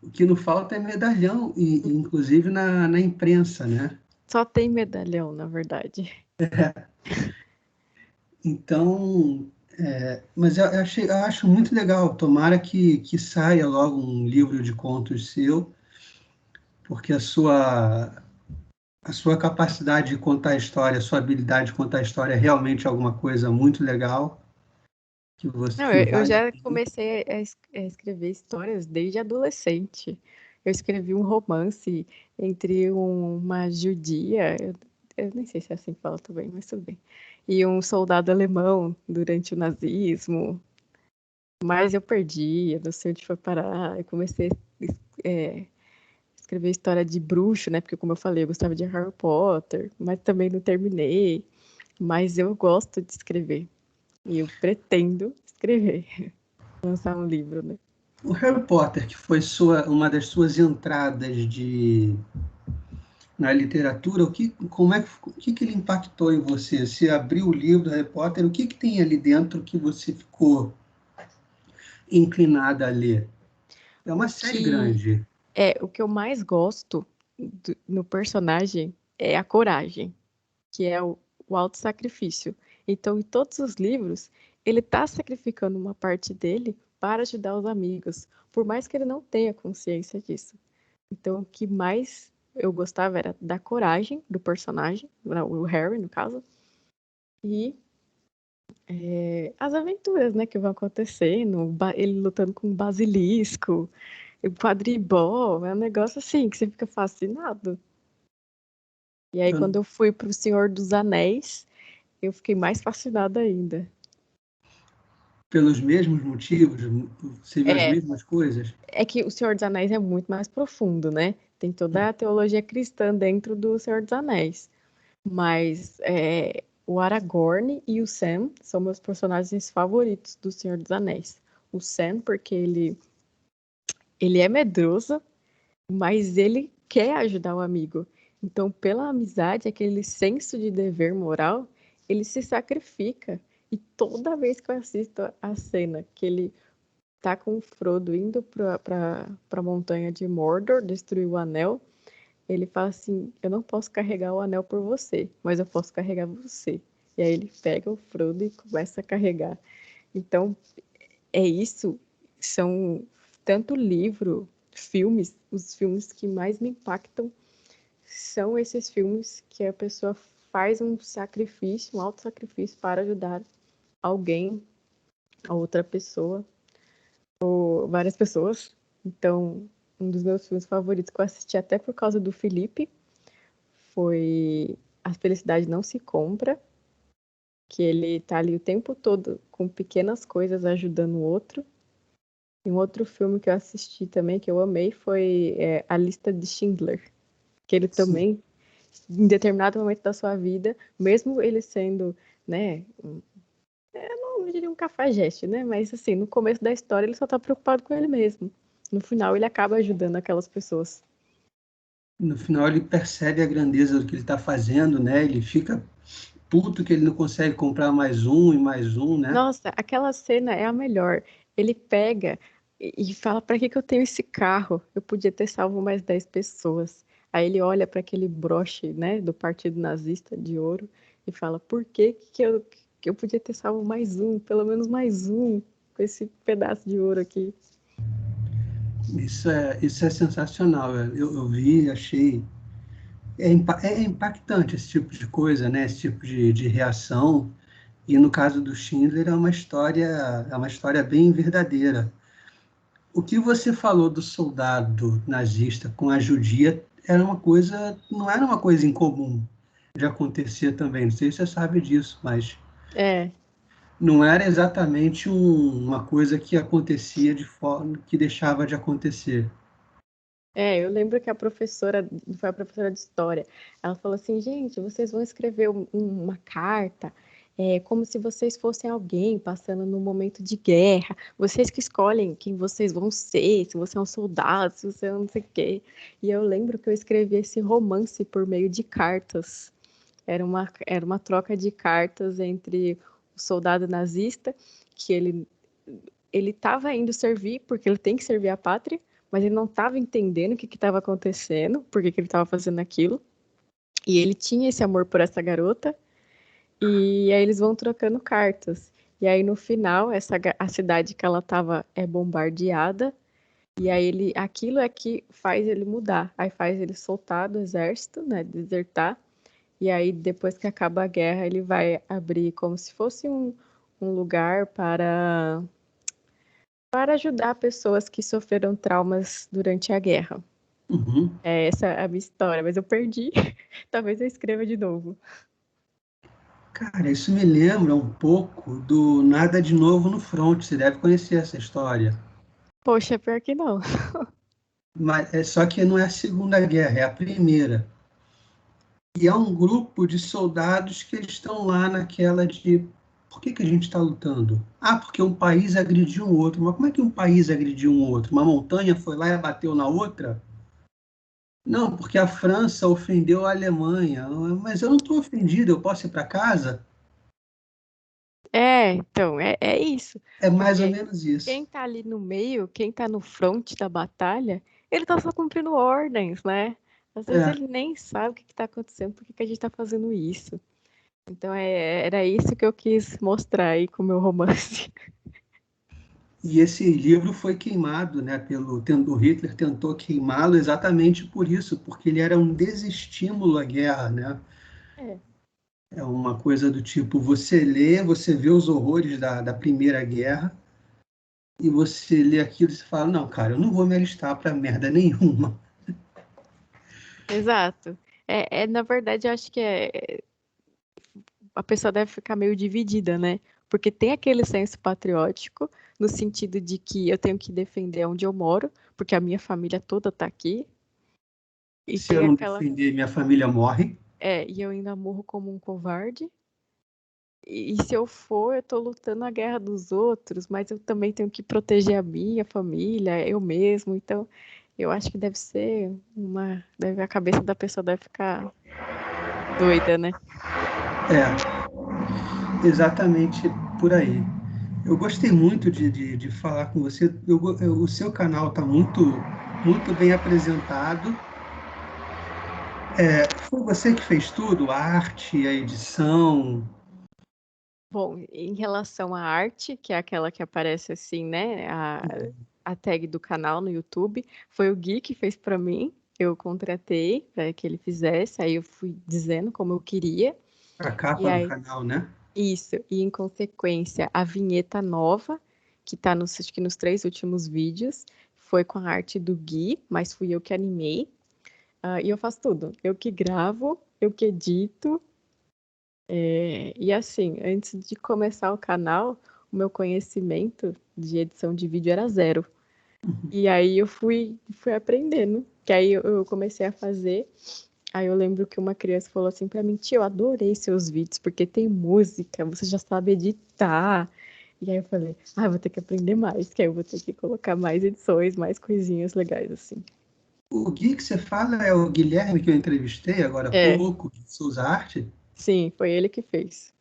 O que não falta é medalhão, inclusive na imprensa, né? Só tem medalhão, na verdade. Então, mas eu acho muito legal. Tomara que saia logo um livro de contos seu, porque a sua capacidade de contar a história, a sua habilidade de contar a história é realmente alguma coisa muito legal, Não, que eu vale a já pena. comecei a escrever histórias desde adolescente. Eu escrevi um romance entre uma judia, eu nem sei se é assim que fala também, mas tudo bem, e um soldado alemão durante o nazismo, mas eu perdi, eu não sei onde foi parar. Eu comecei a escrever história de bruxo, né? Porque, como eu falei, eu gostava de Harry Potter, mas também não terminei. Mas eu gosto de escrever. E eu pretendo escrever, lançar um livro, né? O Harry Potter, que foi uma das suas entradas na literatura, o que ele impactou em você? Você abriu o livro do Harry Potter, o que tem ali dentro que você ficou inclinada a ler? É O uma série que grande. o que eu mais gosto no personagem é a coragem, que é o auto-sacrifício. Então, em todos os livros, ele está sacrificando uma parte dele para ajudar os amigos, por mais que ele não tenha consciência disso. Então, o que mais eu gostava era da coragem do personagem, o Harry, no caso, e as aventuras, né, que vão acontecendo, ele lutando com o basilisco, o quadribol, é um negócio assim que você fica fascinado. E aí, Eu- quando eu fui para o Senhor dos Anéis, eu fiquei mais fascinada ainda. Pelos mesmos motivos, você viu as É, mesmas coisas? é que o Senhor dos Anéis é muito mais profundo, né? Tem toda a teologia cristã dentro do Senhor dos Anéis. Mas o Aragorn e o Sam são meus personagens favoritos do Senhor dos Anéis. O Sam, porque ele é medroso, mas ele quer ajudar o amigo. Então, pela amizade, aquele senso de dever moral, ele se sacrifica. E toda vez que eu assisto a cena que ele tá com o Frodo indo para a montanha de Mordor, destruir o anel, ele fala assim: eu não posso carregar o anel por você, mas eu posso carregar você. E aí ele pega o Frodo e começa a carregar. Então, é isso. São tanto livro, filmes, os filmes que mais me impactam são esses filmes que a pessoa faz um sacrifício, um auto-sacrifício para ajudar alguém, a outra pessoa, ou várias pessoas. Então, um dos meus filmes favoritos que eu assisti até por causa do Felipe foi A Felicidade Não Se Compra, que ele tá ali o tempo todo com pequenas coisas ajudando o outro. E um outro filme que eu assisti também, que eu amei, foi A Lista de Schindler, que ele Sim. também, em determinado momento da sua vida, mesmo ele sendo, né, eu não diria um cafajeste, né, mas assim, no começo da história ele só tá preocupado com ele mesmo. No final ele acaba ajudando aquelas pessoas. No final ele percebe a grandeza do que ele está fazendo, né? Ele fica puto que ele não consegue comprar mais um e mais um, né? Nossa, aquela cena é a melhor. Ele pega e fala: para que que eu tenho esse carro? Eu podia ter salvo mais 10 pessoas. Aí ele olha para aquele broche, né, do Partido Nazista de ouro e fala: por que que que eu podia ter salvo mais um, pelo menos mais um, com esse pedaço de ouro aqui. Isso é sensacional. Eu vi, achei. É impactante esse tipo de coisa, né? Esse tipo de reação. E no caso do Schindler é uma história bem verdadeira. O que você falou do soldado nazista com a judia não era uma coisa incomum de acontecer também. Não sei se você sabe disso, mas É, não era exatamente uma coisa que acontecia de forma que deixava de acontecer. eu lembro que foi a professora de história, ela falou assim, gente, vocês vão escrever uma carta, como se vocês fossem alguém passando num momento de guerra, vocês que escolhem quem vocês vão ser, se você é um soldado, se você é não sei o quê. E eu lembro que eu escrevi esse romance por meio de cartas. Era uma troca de cartas entre o soldado nazista, que ele estava indo servir, porque ele tem que servir a pátria, mas ele não estava entendendo o que estava acontecendo, por que ele estava fazendo aquilo. E ele tinha esse amor por essa garota, e aí eles vão trocando cartas. E aí no final, a cidade que ela estava é bombardeada, e aí aquilo é que faz ele mudar. Aí faz ele soltar do exército, né, desertar. E aí depois que acaba a guerra, ele vai abrir como se fosse um lugar para ajudar pessoas que sofreram traumas durante a guerra. Uhum. Essa é a minha história, mas eu perdi. Talvez eu escreva de novo. Cara, isso me lembra um pouco do Nada de Novo no Front. Você deve conhecer essa história. Poxa, pior que não. Mas só que não é a Segunda Guerra, é a Primeira. E é um grupo de soldados que eles estão lá naquela de por que a gente está lutando? Ah, porque um país agrediu um outro. Mas como é que um país agrediu um outro? Uma montanha foi lá e bateu na outra? Não, porque a França ofendeu a Alemanha. Mas eu não estou ofendido, eu posso ir para casa? Então, é isso. É mais ou Porque menos isso. quem tá ali no meio, quem tá no front da batalha, ele tá só cumprindo ordens, né? Às vezes É. ele nem sabe o que tá acontecendo, por que que a gente tá fazendo isso. Então, era isso que eu quis mostrar aí com o meu romance. E esse livro foi queimado, né, o Hitler tentou queimá-lo exatamente por isso, porque ele era um desestímulo à guerra, né? É. É uma coisa do tipo, você lê, você vê os horrores da Primeira Guerra, e você lê aquilo e você fala, não, cara, eu não vou me alistar para merda nenhuma. Exato. Na verdade, eu acho que a pessoa deve ficar meio dividida, né? Porque tem aquele senso patriótico, no sentido de que eu tenho que defender onde eu moro, porque a minha família toda tá aqui, e Se eu tem não aquela. defender, minha família morre. E eu ainda morro como um covarde. E se eu for, eu tô lutando a guerra dos outros, mas eu também tenho que proteger a minha família, eu mesmo. Então, eu acho que deve ser a cabeça da pessoa deve ficar doida, né? É, exatamente por aí. Eu gostei muito de falar com você. O seu canal está muito bem apresentado. Foi você que fez tudo? A arte, a edição? Bom, em relação à arte, que é aquela que aparece assim, né, a tag do canal no YouTube, foi o Gui que fez para mim. Eu contratei para que ele fizesse, aí eu fui dizendo como eu queria. A E capa do aí, canal, né? isso, e em consequência, a vinheta nova, que tá acho que nos 3 últimos vídeos, foi com a arte do Gui, mas fui eu que animei. E eu faço tudo. Eu que gravo, eu que edito. E assim, antes de começar o canal, o meu conhecimento de edição de vídeo era zero. E aí eu fui aprendendo. Que aí eu comecei a fazer. Aí eu lembro que uma criança falou assim pra mim, tia, eu adorei seus vídeos, porque tem música, você já sabe editar. E aí eu falei, vou ter que aprender mais, que aí eu vou ter que colocar mais edições, mais coisinhas legais assim. O Gui que você fala é o Guilherme que eu entrevistei agora há É, pouco, de Souza Arte. sim, foi ele que fez.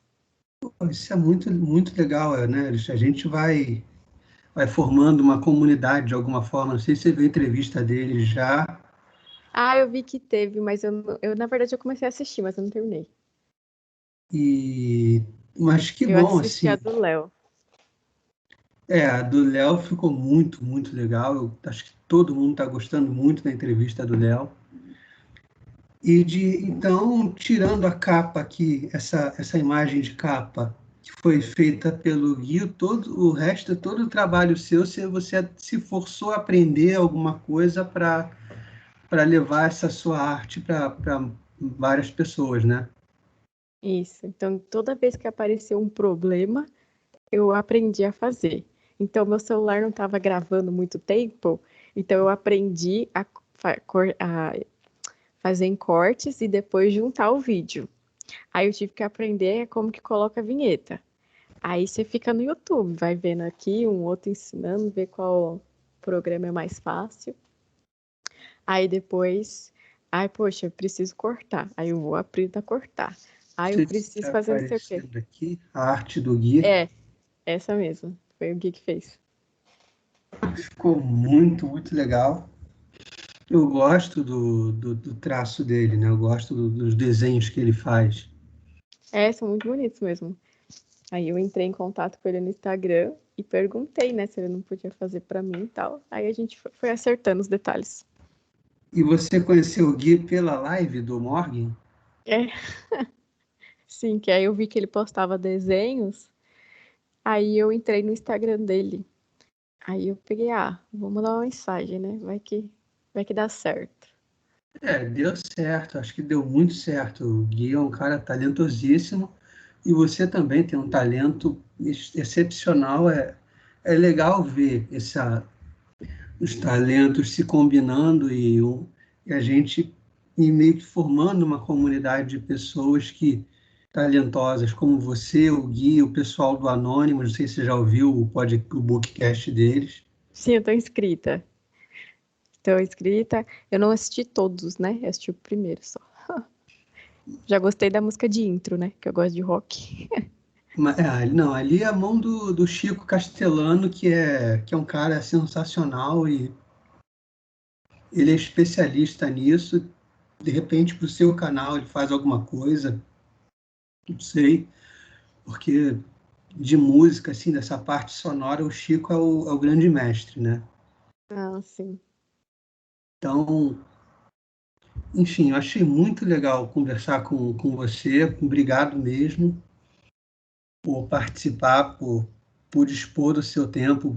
Pô, isso é muito legal, né? A gente vai formando uma comunidade de alguma forma. Não sei se você viu a entrevista dele já. Eu vi que teve, mas na verdade eu comecei a assistir, mas eu não terminei. Mas que Eu bom, assisti a assim. do Léo. A do Léo ficou muito, muito legal. Eu acho que todo mundo está gostando muito da entrevista do Léo. Então, tirando a capa aqui, essa imagem de capa que foi feita pelo Gui, todo o resto, todo o trabalho seu, você se forçou a aprender alguma coisa para levar essa sua arte para várias pessoas, né? Isso. Então, toda vez que apareceu um problema, eu aprendi a fazer. Então, meu celular não estava gravando muito tempo, então eu aprendi a fazer em cortes e depois juntar o vídeo. Aí eu tive que aprender como que coloca a vinheta. Aí você fica no YouTube, vai vendo aqui, um outro ensinando, ver qual programa é mais fácil. Aí depois, ai, poxa, eu preciso cortar. Aí eu vou aprender a cortar. Aí eu preciso Está fazer não sei o quê. aparecendo aqui a arte do Gui. É, essa mesmo. Foi o Gui que fez. Ficou muito, muito legal. Eu gosto do traço dele, né? Eu gosto dos desenhos que ele faz. É, são muito bonitos mesmo. Aí eu entrei em contato com ele no Instagram e perguntei, né, se ele não podia fazer pra mim e tal. Aí a gente foi acertando os detalhes. E você conheceu o Gui pela live do Morgan? É, sim, que aí eu vi que ele postava desenhos, aí eu entrei no Instagram dele. Aí eu peguei, vou mandar uma mensagem, né? Vai que dá certo. Deu certo, acho que deu muito certo. O Gui é um cara talentosíssimo e você também tem um talento excepcional. É legal ver os talentos se combinando e a gente ir meio que formando uma comunidade de pessoas talentosas, como você, o Gui, o pessoal do Anônimo. Não sei se você já ouviu o bookcast deles. Sim, eu tô inscrita. Tô inscrita. Eu não assisti todos, né? Eu assisti o primeiro só. Já gostei da música de intro, né? Que eu gosto de rock. Não, ali é a mão do Chico Castellano, que é um cara sensacional e ele é especialista nisso. De repente, para o seu canal, ele faz alguma coisa, não sei, porque de música, assim, dessa parte sonora, o Chico é o grande mestre, né? Ah, sim. Então, enfim, eu achei muito legal conversar com você. Obrigado mesmo por participar, por dispor do seu tempo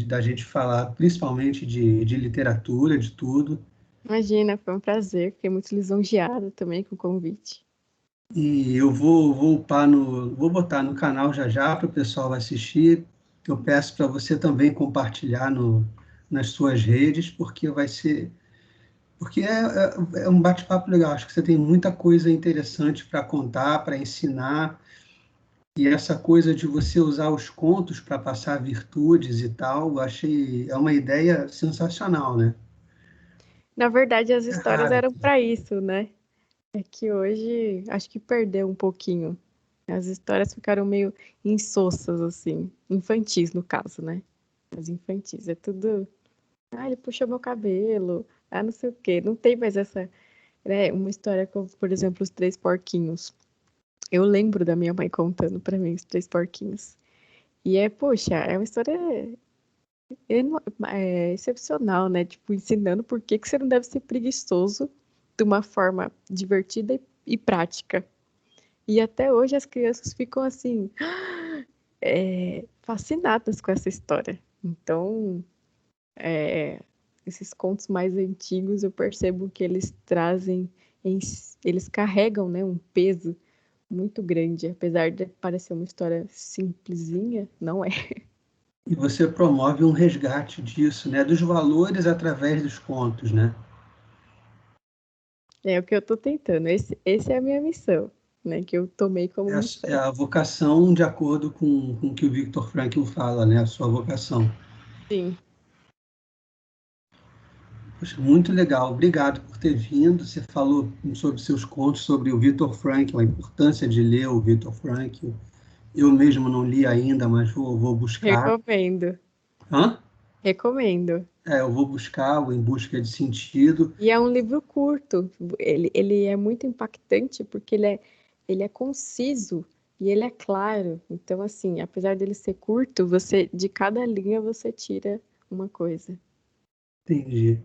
da gente falar, principalmente de literatura, de tudo. Imagina, foi um prazer. Fiquei muito lisonjeada também com o convite. E eu vou botar no canal já já para o pessoal assistir. Eu peço para você também compartilhar nas suas redes, porque é um bate-papo legal. Acho que você tem muita coisa interessante para contar, para ensinar. E essa coisa de você usar os contos para passar virtudes e tal, eu achei é uma ideia sensacional, né? Na verdade, as É histórias raro. eram para isso, né? É que hoje acho que perdeu um pouquinho. As histórias ficaram meio insossas, assim. Infantis, no caso, né? As infantis. É tudo. Ele puxou meu cabelo. Não sei o quê. Não tem mais essa. Né? Uma história como, por exemplo, Os Três Porquinhos. Eu lembro da minha mãe contando pra mim Os Três Porquinhos. E poxa, é uma história excepcional, né? Tipo, ensinando por que que você não deve ser preguiçoso de uma forma divertida e prática. E até hoje as crianças ficam assim, fascinadas com essa história. Então, é, esses contos mais antigos, eu percebo que eles trazem, eles carregam, né, um peso muito grande, apesar de parecer uma história simplesinha, não é. E você promove um resgate disso, né? Dos valores através dos contos, né? É o que eu estou tentando. Esse é a minha missão, né, que eu tomei como É missão. a vocação de acordo com o que o Viktor Frankl fala, né? A sua vocação. Sim. Poxa, muito legal. Obrigado por ter vindo. Você falou sobre seus contos, sobre o Viktor Frankl, a importância de ler o Viktor Frankl. Eu mesmo não li ainda, mas vou buscar. Recomendo. Hã? Recomendo. Eu vou buscar o Em Busca de Sentido. E é um livro curto. Ele é muito impactante porque ele é conciso E ele é claro, então assim, apesar dele ser curto, você de cada linha você tira uma coisa. Entendi.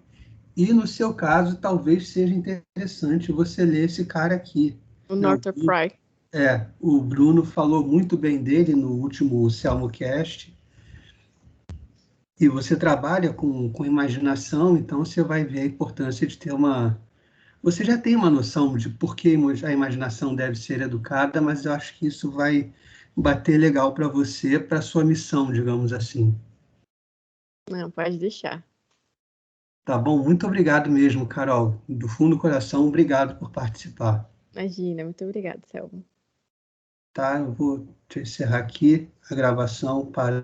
E no seu caso, talvez seja interessante você ler esse cara aqui. O Né? Northrop Frye. O Bruno falou muito bem dele no último Selmocast. E você trabalha com imaginação, então você vai ver a importância de ter uma. Você já tem uma noção de por que a imaginação deve ser educada, mas eu acho que isso vai bater legal para você, para a sua missão, digamos assim. Não, pode deixar. Tá bom? Muito obrigado mesmo, Carol. Do fundo do coração, obrigado por participar. Imagina, muito obrigada, Selma. Tá? Eu vou encerrar aqui a gravação para